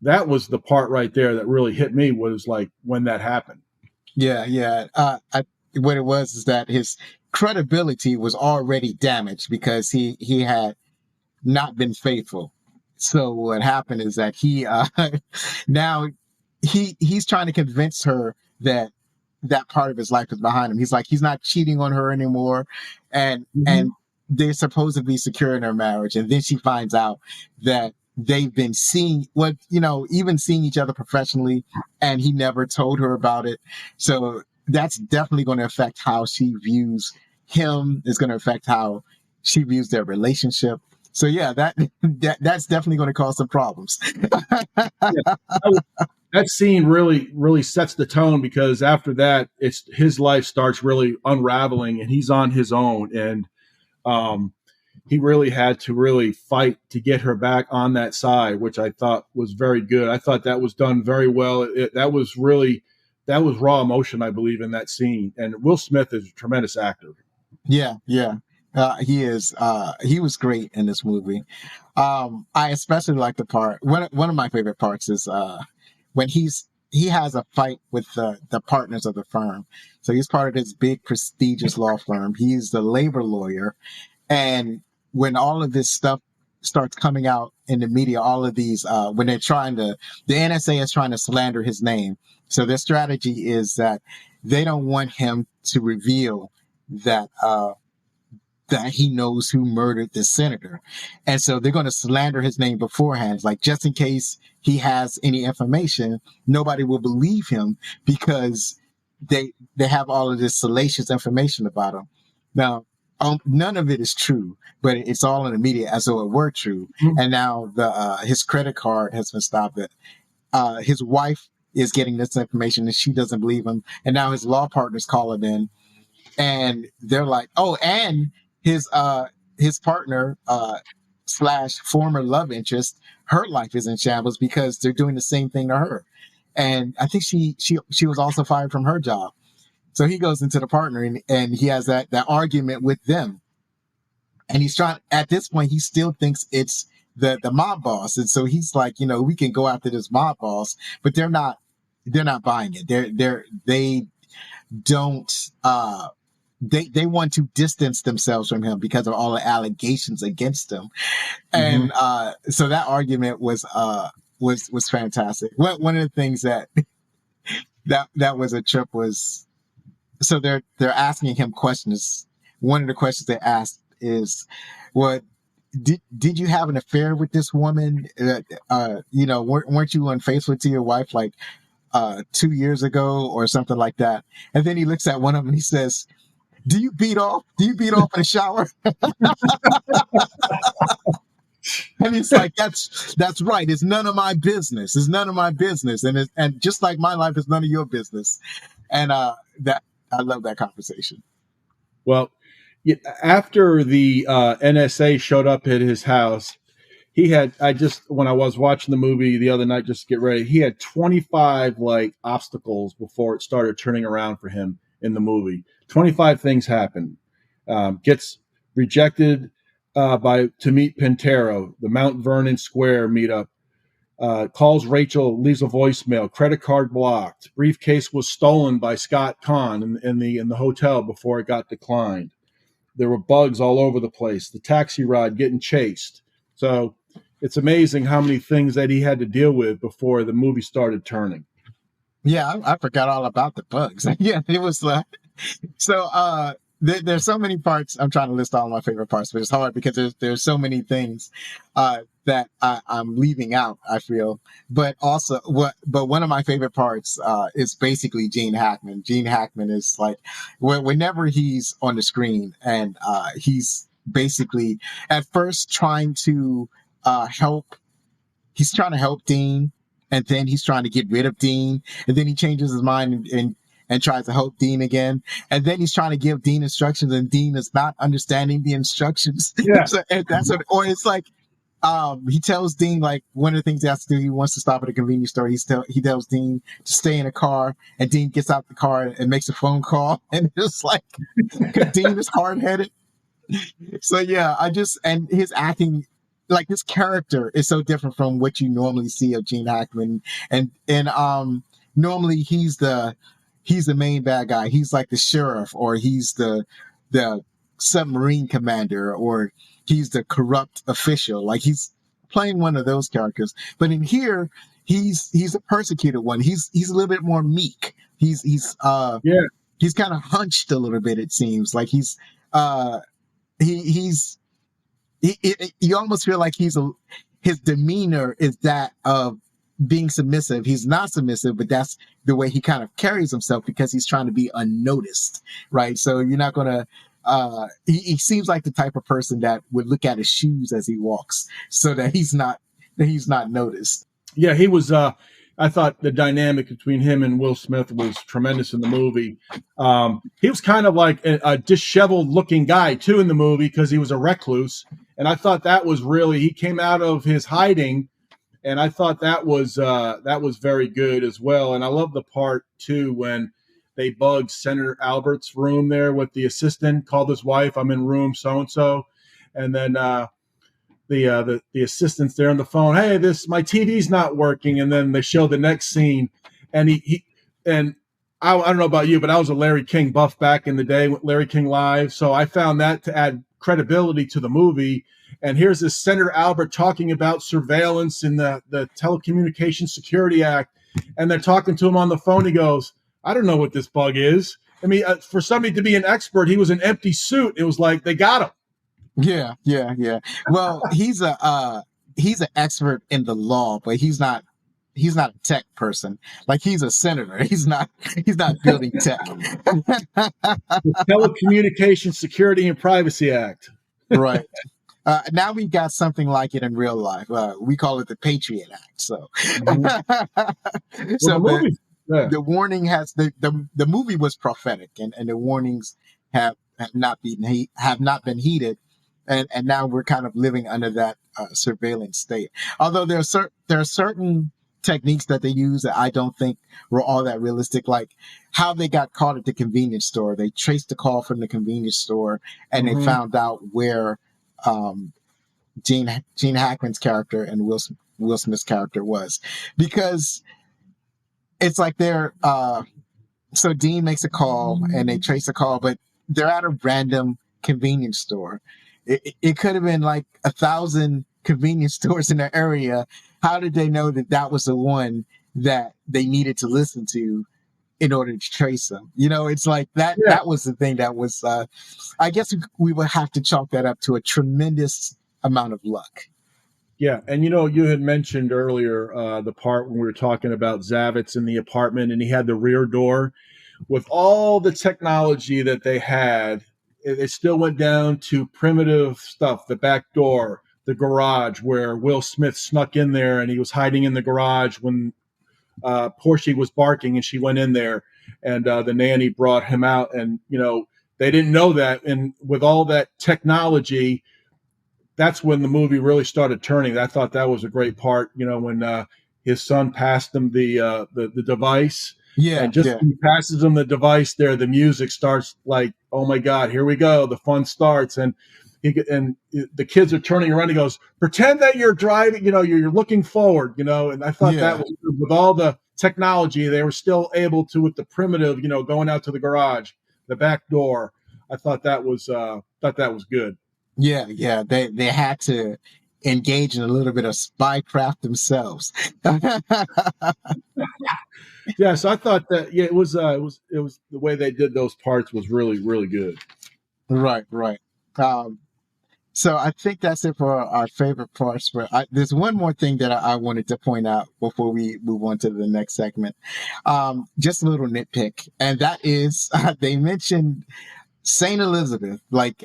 that was the part right there that really hit me, was like when that happened. Yeah. What it was is that his credibility was already damaged because he had not been faithful. So what happened is that he now he's trying to convince her that part of his life is behind him. He's like, he's not cheating on her anymore, and they're supposed to be secure in their marriage. And then she finds out that they've been even seeing each other professionally, and he never told her about it. So that's definitely going to affect how she views him. It's going to affect how she views their relationship. So yeah, that's definitely going to cause some problems. That scene really, really sets the tone because after that, his life starts really unraveling and he's on his own. And he really had to really fight to get her back on that side, which I thought was very good. I thought that was done very well. That was raw emotion, I believe, in that scene. And Will Smith is a tremendous actor. Yeah, yeah. He is. He was great in this movie. I especially like the part. One of my favorite parts is when he has a fight with the partners of the firm. So he's part of this big prestigious law firm. He's the labor lawyer, and when all of this stuff starts coming out in the media, all of these when the NSA is trying to slander his name. So their strategy is that they don't want him to reveal that he knows who murdered this senator. And so they're going to slander his name beforehand, like just in case he has any information, nobody will believe him because they have all of this salacious information about him. Now, none of it is true, but it's all in the media as though it were true. Mm-hmm. And now his credit card has been stopped. His wife is getting this information and she doesn't believe him. And now his law partner's calling in and they're like, oh, and his partner / former love interest, her life is in shambles because they're doing the same thing to her. And I think she was also fired from her job. So he goes into the partner and he has that argument with them. And he's trying, at this point, he still thinks it's the mob boss. And so he's like, we can go after this mob boss, but they're not buying it. They don't, they want to distance themselves from him because of all the allegations against him. And, so that argument was fantastic. One of the things that was a trip was, so they're asking him questions. One of the questions they asked is, what did you have an affair with this woman? Weren't you unfaithful to your wife like 2 years ago or something like that? And then he looks at one of them and he says, do you beat off in the shower? And he's like, that's right. It's none of my business. It's none of my business. And just like my life is none of your business. And I love that conversation. Well, after the NSA showed up at his house, when I was watching the movie the other night, just to get ready, he had 25 obstacles before it started turning around for him in the movie. 25 things happen. Gets rejected to meet Pintero, the Mount Vernon Square meetup. Calls Rachel, leaves a voicemail. Credit card blocked. Briefcase was stolen by Scott Kahn in the hotel before it got declined. There were bugs all over the place. The taxi ride getting chased. So it's amazing how many things that he had to deal with before the movie started turning. Yeah, I forgot all about the bugs. Yeah, it was so. There's so many parts. I'm trying to list all my favorite parts, but it's hard because there's so many things that I'm leaving out, I feel. But also, one of my favorite parts is basically Gene Hackman. Gene Hackman is like, whenever he's on the screen, and he's basically at first trying to help. He's trying to help Dean, and then he's trying to get rid of Dean, and then he changes his mind and tries to help Dean again. And then he's trying to give Dean instructions and Dean is not understanding the instructions. Yeah. So, and or it's like, he tells Dean, like, one of the things he has to do, he wants to stop at a convenience store. He tells Dean to stay in a car, and Dean gets out the car and makes a phone call. And it's like, Dean is hard-headed. So yeah, and his acting, like his character is so different from what you normally see of Gene Hackman. And normally he's the main bad guy. He's like the sheriff, or he's the submarine commander, or he's the corrupt official. Like he's playing one of those characters. But in here, he's a persecuted one. He's a little bit more meek. He's kind of hunched a little bit. It seems like you almost feel like his demeanor is that of being submissive. He's not submissive, but that's the way he kind of carries himself because he's trying to be unnoticed, right? So you're not going to, he seems like the type of person that would look at his shoes as he walks so that he's not noticed. Yeah, he was, I thought the dynamic between him and Will Smith was tremendous in the movie. He was kind of like a disheveled looking guy too in the movie because he was a recluse. And I thought that was really, he came out of his hiding, and I thought that was very good as well. And I love the part too when they bugged Senator Albert's room there with the assistant, called his wife, I'm in room so and so, and then the assistant's there on the phone. Hey, my TV's not working, and then they show the next scene, and he and I don't know about you, but I was a Larry King buff back in the day with Larry King Live, so I found that to add credibility to the movie. And here's this Senator Albert talking about surveillance in the Telecommunications Security Act, and they're talking to him on the phone. He goes, I don't know what this bug is. I mean, for somebody to be an expert, he was an empty suit. It was like they got him. Yeah. Well, he's an expert in the law, but he's not a tech person. Like, he's a senator. He's not building tech. The Telecommunications Security and Privacy Act. Right. Now we've got something like it in real life. We call it the Patriot Act. So, the warning has the movie was prophetic, and the warnings have not been heeded, and now we're kind of living under that surveillance state. Although there are certain techniques that they use that I don't think were all that realistic, like how they got caught at the convenience store. They traced the call from the convenience store, and they found out where Gene Hackman's character and Will Smith's character was, because it's like so Dean makes a call and they trace the call, but they're at a random convenience store. It could have been like 1,000 convenience stores in the area. How did they know that was the one that they needed to listen to in order to trace them? It's like that. Yeah. That was the thing that was, I guess we would have to chalk that up to a tremendous amount of luck. Yeah. And, you had mentioned earlier the part when we were talking about Zavitz in the apartment, and he had the rear door. With all the technology that they had, it still went down to primitive stuff, the back door, the garage where Will Smith snuck in there, and he was hiding in the garage when Portia was barking, and she went in there, and the nanny brought him out, and they didn't know that. And with all that technology, that's when the movie really started turning. I thought that was a great part. When his son passed him the device, and just when he passes him the device, there the music starts like, oh my God, here we go, the fun starts, and the kids are turning around. He goes, pretend that you're driving, you're looking forward, and I thought that was, with all the technology, they were still able to, with the primitive, going out to the garage, the back door. I thought that was good. Yeah. They had to engage in a little bit of spycraft themselves. Yeah. So I thought that, it was the way they did those parts was really, really good. Right. So I think that's it for our favorite parts. There's one more thing that I wanted to point out before we move on to the next segment. Just a little nitpick. And that is, they mentioned St. Elizabeth, like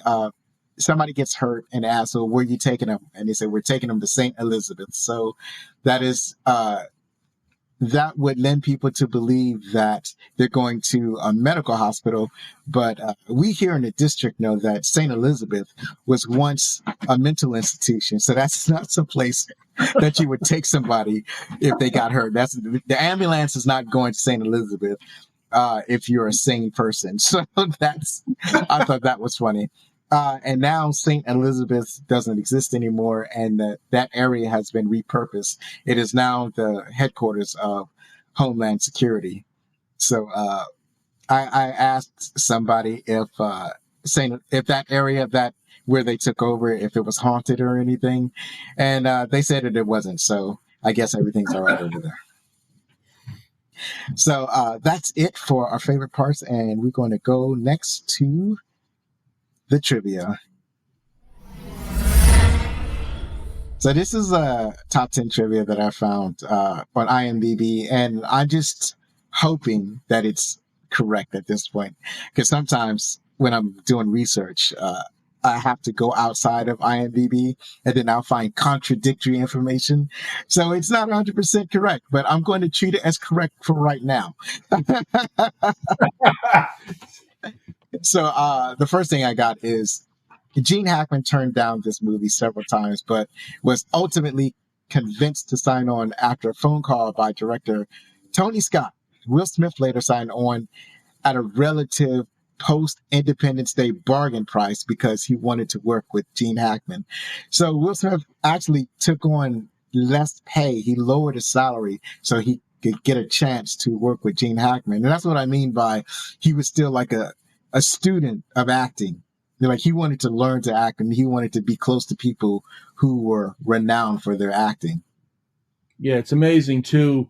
somebody gets hurt and asks, well, where are you taking them? And they say, we're taking them to St. Elizabeth. So that is, that would lend people to believe that they're going to a medical hospital. But we here in the district know that St. Elizabeth was once a mental institution. So that's not some place that you would take somebody if they got hurt. The ambulance is not going to St. Elizabeth if you're a sane person. So I thought that was funny. And now St. Elizabeth doesn't exist anymore, and that area has been repurposed. It is now the headquarters of Homeland Security. So I asked somebody if that area where they took over, if it was haunted or anything, and they said that it wasn't. So I guess everything's all right over there. So that's it for our favorite parts, and we're going to go next to the trivia. So this is a top 10 trivia that I found on IMDb, and I'm just hoping that it's correct at this point, because sometimes when I'm doing research, I have to go outside of IMDb and then I'll find contradictory information. So it's not 100% correct, but I'm going to treat it as correct for right now. So the first thing I got is Gene Hackman turned down this movie several times, but was ultimately convinced to sign on after a phone call by director Tony Scott. Will Smith later signed on at a relative post-Independence Day bargain price because he wanted to work with Gene Hackman. So Will Smith actually took on less pay. He lowered his salary so he could get a chance to work with Gene Hackman. And that's what I mean by he was still like a student of acting. Like he wanted to learn to act and he wanted to be close to people who were renowned for their acting. Yeah, it's amazing too.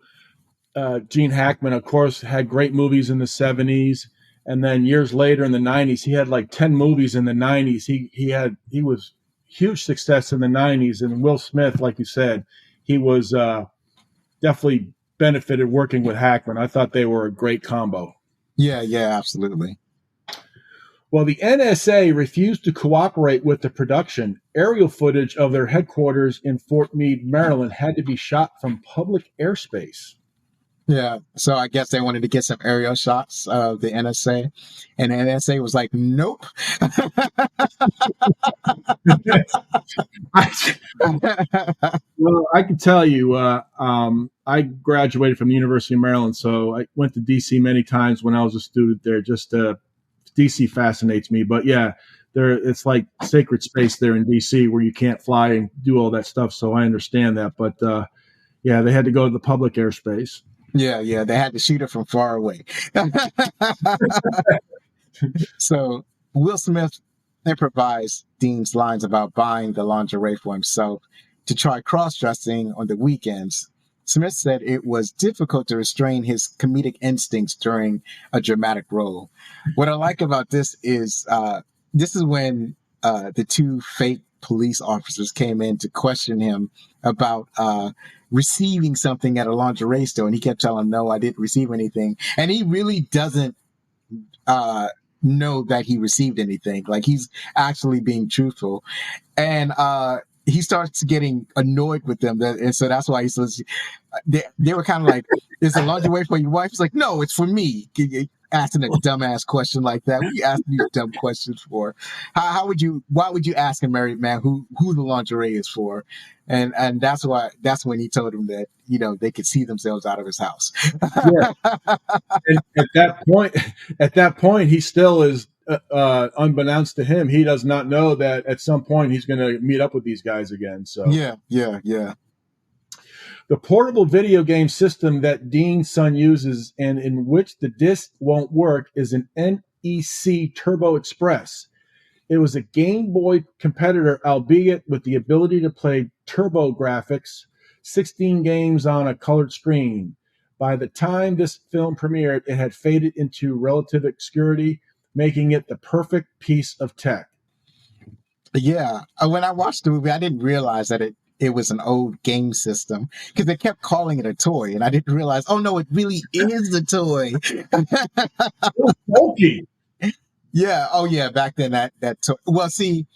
Gene Hackman, of course, had great movies in the 70s. And then years later in the 90s, he had like 10 movies in the 90s. He was huge success in the 90s. And Will Smith, like you said, he was definitely benefited working with Hackman. I thought they were a great combo. Yeah, absolutely. Well, the NSA refused to cooperate with the production. Aerial footage of their headquarters in Fort Meade, Maryland had to be shot from public airspace. Yeah, so I guess they wanted to get some aerial shots of the NSA, and the NSA was like, nope. Well, I can tell you, I graduated from the University of Maryland, so I went to D.C. many times when I was a student there. Just D.C. fascinates me, but yeah, it's like sacred space there in D.C. where you can't fly and do all that stuff. So I understand that, but yeah, they had to go to the public airspace. Yeah, they had to shoot it from far away. So Will Smith improvised Dean's lines about buying the lingerie for himself to try cross-dressing on the weekends. Smith said it was difficult to restrain his comedic instincts during a dramatic role. What I like about this is when the two fake police officers came in to question him about receiving something at a lingerie store, and he kept telling them, no, I didn't receive anything. And he really doesn't know that he received anything. Like, he's actually being truthful. And he starts getting annoyed with them. And so that's why he says, they were kind of like, is the lingerie for your wife? He's like, no, it's for me. Asking a dumbass question like that. What are you asking these dumb questions for? Why would you ask a married man who the lingerie is for? And that's when he told him that, they could see themselves out of his house. Yeah. And at that point, he still is, unbeknownst to him, he does not know that at some point he's going to meet up with these guys again. So yeah. The portable video game system that Dean's son uses and in which the disc won't work is an NEC Turbo Express. It was a Game Boy competitor, albeit with the ability to play turbo graphics, 16 games on a colored screen. By the time this film premiered, it had faded into relative obscurity, making it the perfect piece of tech. Yeah. When I watched the movie, I didn't realize that it was an old game system because they kept calling it a toy, and I didn't realize, oh no, it really is a toy. Bulky. Yeah. Oh yeah. Back then that toy. Well, see,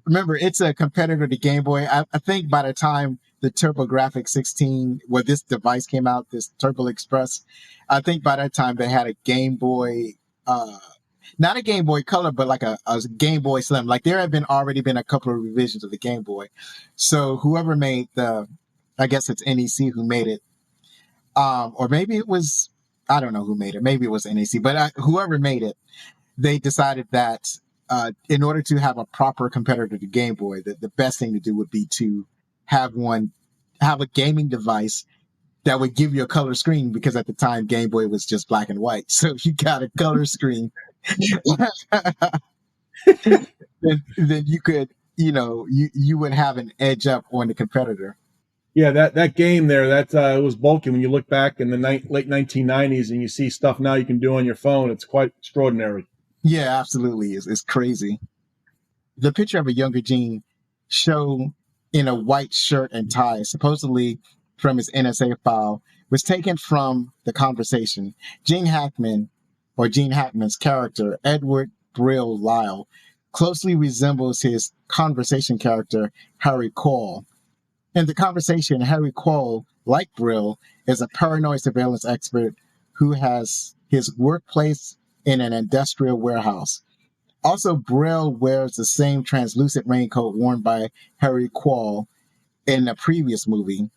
remember, it's a competitor to Game Boy. I think by the time the TurboGrafx 16, where this device came out, this Turbo Express, I think by that time they had a Game Boy, not a Game Boy Color, but like a Game Boy Slim. Like there had already been a couple of revisions of the Game Boy. So whoever made I guess it's NEC who made it, or maybe it was, I don't know who made it. Maybe it was NEC, but whoever made it, they decided that in order to have a proper competitor to Game Boy, the best thing to do would be to have a gaming device that would give you a color screen, because at the time Game Boy was just black and white. So if you got a color screen, then you could, you would have an edge up on the competitor. Yeah, that game there, it was bulky. When you look back in the late 1990s and you see stuff now you can do on your phone, it's quite extraordinary. Yeah, absolutely. It's crazy. The picture of a younger Gene shown in a white shirt and tie, supposedly from his NSA file, was taken from the conversation. Gene Hackman's character, Edward Brill Lyle, closely resembles his conversation character, Harry Quall. In the conversation, Harry Quall, like Brill, is a paranoid surveillance expert who has his workplace in an industrial warehouse. Also, Brill wears the same translucent raincoat worn by Harry Quall in a previous movie.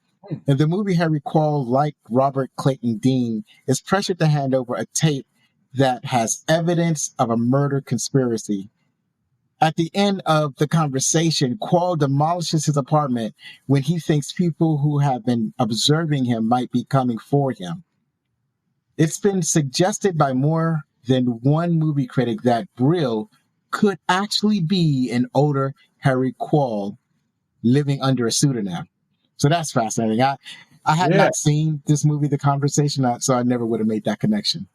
In the movie, Harry Quall, like Robert Clayton Dean, is pressured to hand over a tape that has evidence of a murder conspiracy. At the end of the conversation, Quall demolishes his apartment when he thinks people who have been observing him might be coming for him. It's been suggested by more than one movie critic that Brill could actually be an older Harry Quall living under a pseudonym. So that's fascinating. I had not seen this movie, The Conversation, so I never would have made that connection.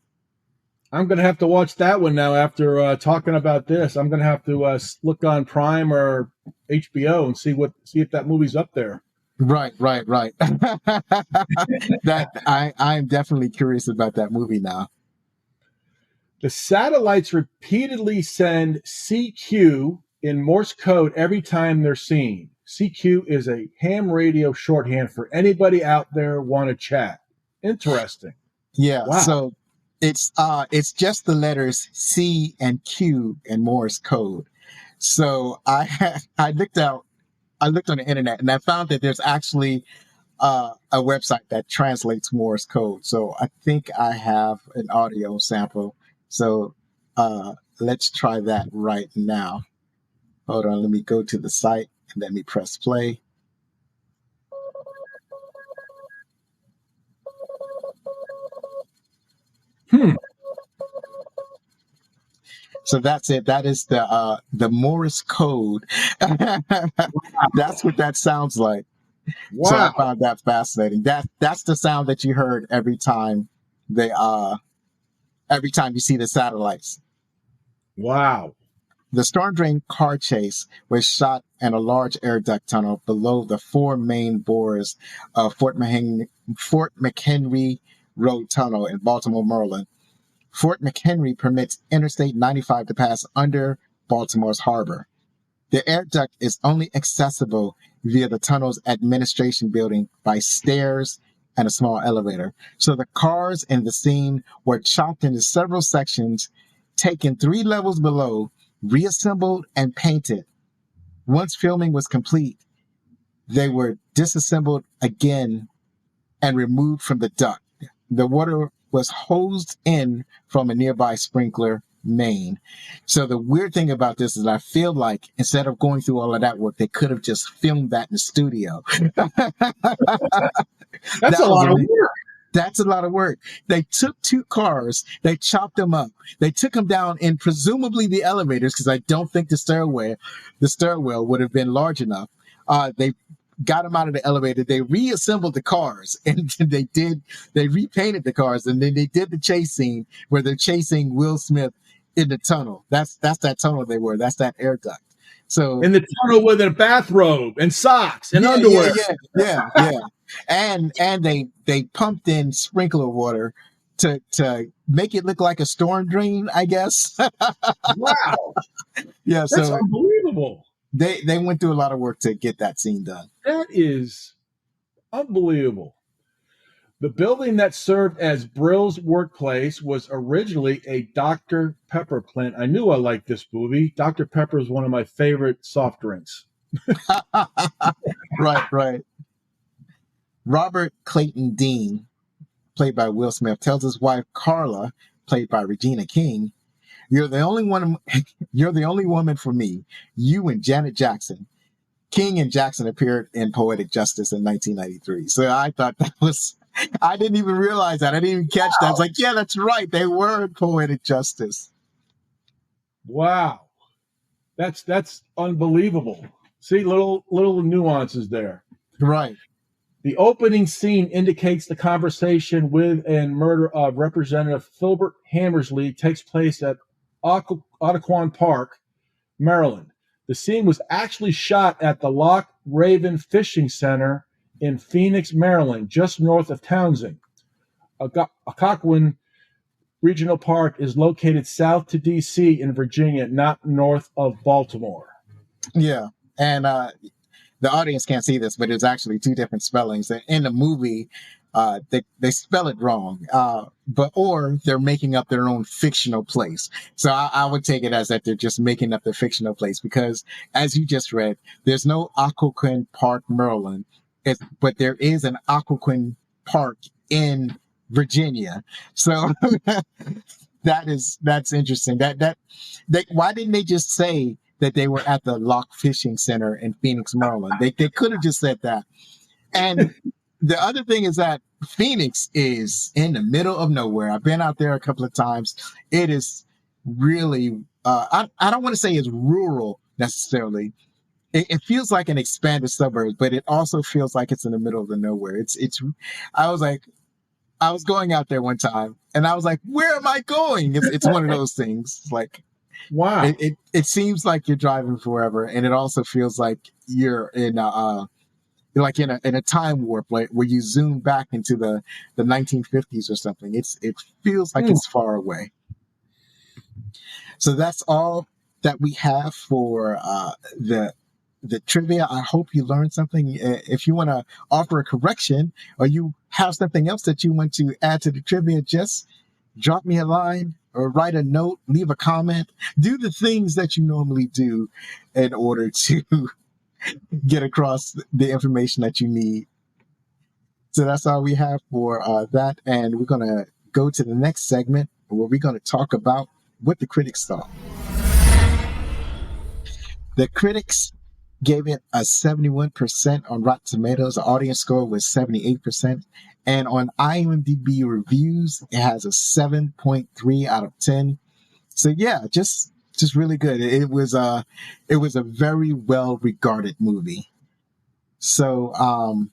I'm going to have to watch that one now after talking about this. I'm going to have to look on Prime or HBO and see if that movie's up there. Right. That I am definitely curious about that movie now. The satellites repeatedly send CQ in Morse code every time they're seen. CQ is a ham radio shorthand for anybody out there want to chat. Interesting. Yeah. Wow. So it's just the letters C and Q in Morse code. So I looked on the internet and I found that there's actually a website that translates Morse code. So I think I have an audio sample. So let's try that right now. Hold on, let me go to the site and let me press play. So that's it. That is the Morse code. That's what that sounds like. Wow. So I found that fascinating. That's the sound that you heard every time you see the satellites. Wow. The storm drain car chase was shot in a large air duct tunnel below the four main bores of Fort McHenry Road Tunnel in Baltimore, Maryland. Fort McHenry permits Interstate 95 to pass under Baltimore's harbor. The air duct is only accessible via the tunnel's administration building by stairs and a small elevator. So the cars in the scene were chopped into several sections, taken 3 levels below, reassembled and painted. Once filming was complete, they were disassembled again and removed from the duct. The water was hosed in from a nearby sprinkler main. So the weird thing about this is I feel like instead of going through all of that work, they could have just filmed that in the studio. That's a lot of work. That's a lot of work. They took 2 cars, they chopped them up, they took them down in presumably the elevators, because I don't think the stairwell would have been large enough. They got them out of the elevator, they reassembled the cars, and they repainted the cars, and then they did the chase scene where they're chasing Will Smith in the tunnel. That's that tunnel they were. That's that air duct. So in the tunnel with a bathrobe and socks and underwear. Yeah. And they pumped in sprinkler water to make it look like a storm drain, I guess. Wow. Yeah, that's unbelievable. They went through a lot of work to get that scene done. That is unbelievable. The building that served as Brill's workplace was originally a Dr. Pepper plant. I knew I liked this movie. Dr. Pepper is one of my favorite soft drinks. Right. Robert Clayton Dean, played by Will Smith, tells his wife Carla, played by Regina King, "You're the only woman for me. You and Janet Jackson." King and Jackson appeared in Poetic Justice in 1993. So I thought I didn't even realize that. I didn't even catch that. I was like, yeah, that's right. They were in Poetic Justice. Wow. That's unbelievable. See, little nuances there. Right. The opening scene indicates the conversation with and murder of Representative Filbert Hammersley takes place at Occoquan Park, Maryland. The scene was actually shot at the Loch Raven Fishing Center in Phoenix, Maryland, just north of Townsend. Occoquan Regional Park is located south to D.C. in Virginia, not north of Baltimore. Yeah. And the audience can't see this, but it's actually two different spellings. In the movie, they spell it wrong, or they're making up their own fictional place. So I would take it as that they're just making up their fictional place because, as you just read, there's no Occoquan Park, Maryland, but there is an Occoquan Park in Virginia. So that's interesting. Why didn't they just say that they were at the Lock Fishing Center in Phoenix, Maryland? They could have just said that. And the other thing is that Phoenix is in the middle of nowhere. I've been out there a couple of times. It is really, I don't want to say it's rural necessarily. It feels like an expanded suburb, but it also feels like it's in the middle of the nowhere. I was going out there one time and I was like, where am I going? It's one of those things. It's like, wow. It seems like you're driving forever. And it also feels like you're in a time warp, like where you zoom back into the 1950s or something. It feels like it's far away. So that's all that we have for the trivia. I hope you learned something. If you want to offer a correction or you have something else that you want to add to the trivia, just drop me a line or write a note, leave a comment, do the things that you normally do in order to get across the information that you need. So that's all we have for that. And we're going to go to the next segment where we're going to talk about what the critics thought. The critics gave it a 71% on Rotten Tomatoes. The audience score was 78%. And on IMDb reviews, it has a 7.3 out of 10. So yeah, just really good. It was a very well regarded movie. So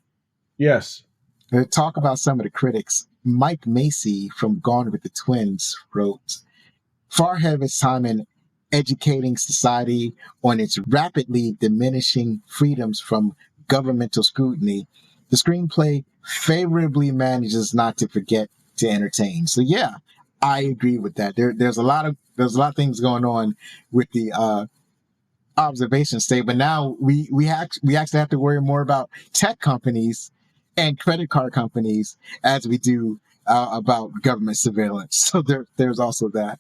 yes, to talk about some of the critics, Mike Macy from Gone with the Twins wrote, far ahead of its time in educating society on its rapidly diminishing freedoms from governmental scrutiny, the screenplay favorably manages not to forget to entertain. So yeah, I agree with that. There's a lot of things going on with the observation state, but now we actually have to worry more about tech companies and credit card companies as we do about government surveillance. So there's also that.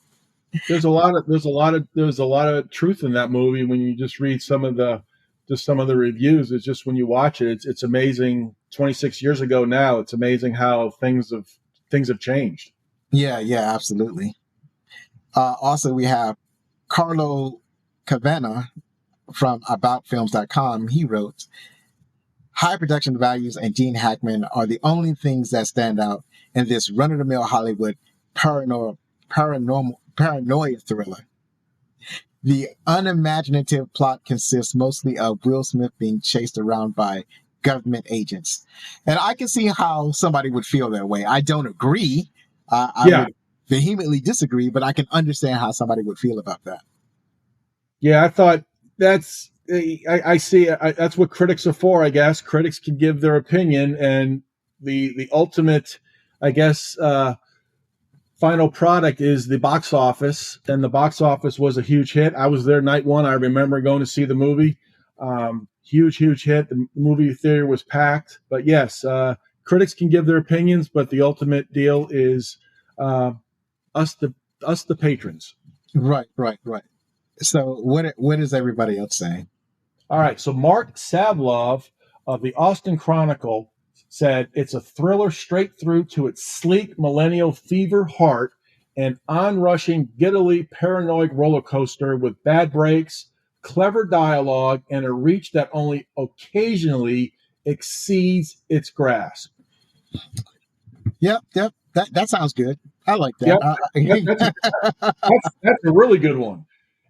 There's a lot of truth in that movie when you just read some of the reviews. It's just when you watch it, it's amazing. 26 years ago now, it's amazing how things have changed. Yeah, absolutely. Also, we have Carlo Cavana from AboutFilms.com. He wrote, high production values and Gene Hackman are the only things that stand out in this run-of-the-mill Hollywood paranoia thriller. The unimaginative plot consists mostly of Will Smith being chased around by government agents. And I can see how somebody would feel that way. I don't agree. I would vehemently disagree, but I can understand how somebody would feel about that. Yeah, I thought I see that's what critics are for, I guess. Critics can give their opinion, and the ultimate, I guess, final product is the box office, and the box office was a huge hit. I was there night one. I remember going to see the movie. Huge hit. The movie theater was packed. But yes, critics can give their opinions, but the ultimate deal is us, the patrons. Right. So what is everybody else saying? All right. So Mark Savlov of the Austin Chronicle said it's a thriller straight through to its sleek millennial fever heart, an onrushing, giddily paranoid roller coaster with bad breaks, clever dialogue, and a reach that only occasionally exceeds its grasp. Yep. That sounds good. I like that. Yep. That's a really good one.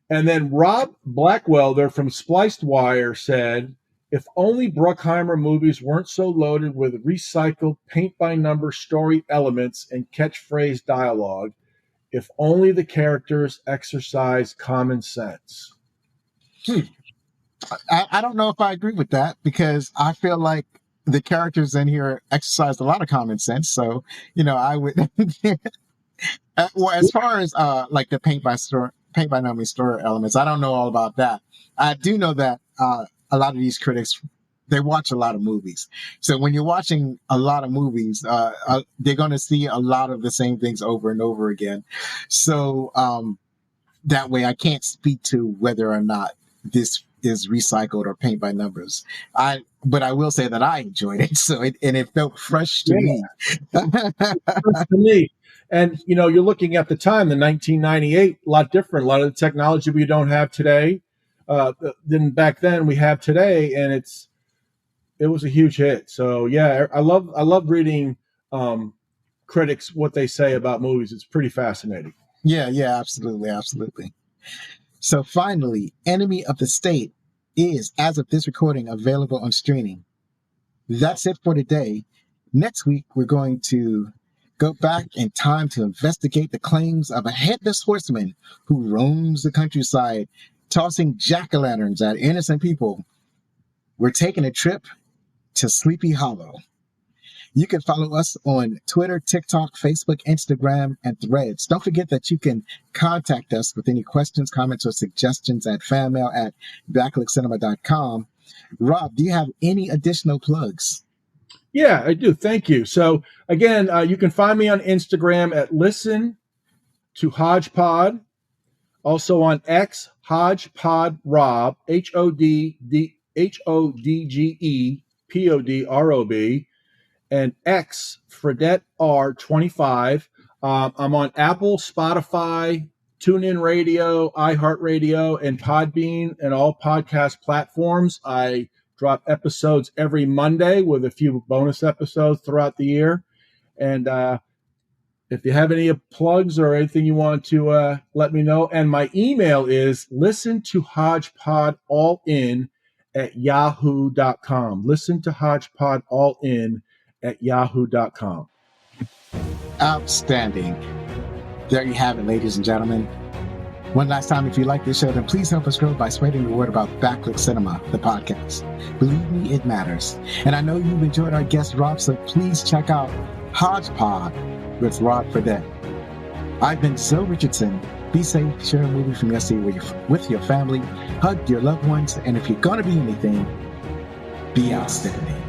And then Rob Blackwell, they're from Spliced Wire, said, if only Bruckheimer movies weren't so loaded with recycled paint-by-number story elements and catchphrase dialogue. If only the characters exercise common sense. I don't know if I agree with that, because I feel like the characters in here exercised a lot of common sense. So, I would Well, as far as like the paint by numbers story elements, I don't know all about that. I do know that a lot of these critics, they watch a lot of movies. So when you're watching a lot of movies, they're going to see a lot of the same things over and over again. So that way, I can't speak to whether or not this is recycled or paint by numbers. But I will say that I enjoyed it. So it felt fresh to me. To me. And, you're looking at the time, the 1998, a lot different. A lot of the technology we don't have today than back then we have today. And it was a huge hit. So, yeah, I love reading critics, what they say about movies. It's pretty fascinating. Yeah, absolutely. Absolutely. So finally, Enemy of the State is, as of this recording, available on streaming. That's it for today. Next week, we're going to go back in time to investigate the claims of a headless horseman who roams the countryside, tossing jack-o'-lanterns at innocent people. We're taking a trip to Sleepy Hollow. You can follow us on Twitter, TikTok, Facebook, Instagram, and Threads. Don't forget that you can contact us with any questions, comments, or suggestions at fanmail@backlickcinema.com. Rob, do you have any additional plugs? Yeah, I do. Thank you. So again, you can find me on Instagram at Listen to HodgePod. Also on X, HodgePod Rob, HodgePodRob, and X Fredette R25. I'm on Apple, Spotify, TuneIn Radio, iHeartRadio, and Podbean, and all podcast platforms. I drop episodes every Monday with a few bonus episodes throughout the year. And if you have any plugs or anything you want to let me know. And my email is listentohodgepodallin@yahoo.com. listentohodgepodallin@yahoo.com. Outstanding. There you have it, ladies and gentlemen. One last time, if you like this show, then please help us grow by spreading the word about Backlick Cinema, the podcast. Believe me, it matters. And I know you've enjoyed our guest, Rob, so please check out HodgePod with Rob Fredette. I've been Zoe Richardson. Be safe, share a movie from yesterday with your family, hug your loved ones, and if you're going to be anything, be outstanding.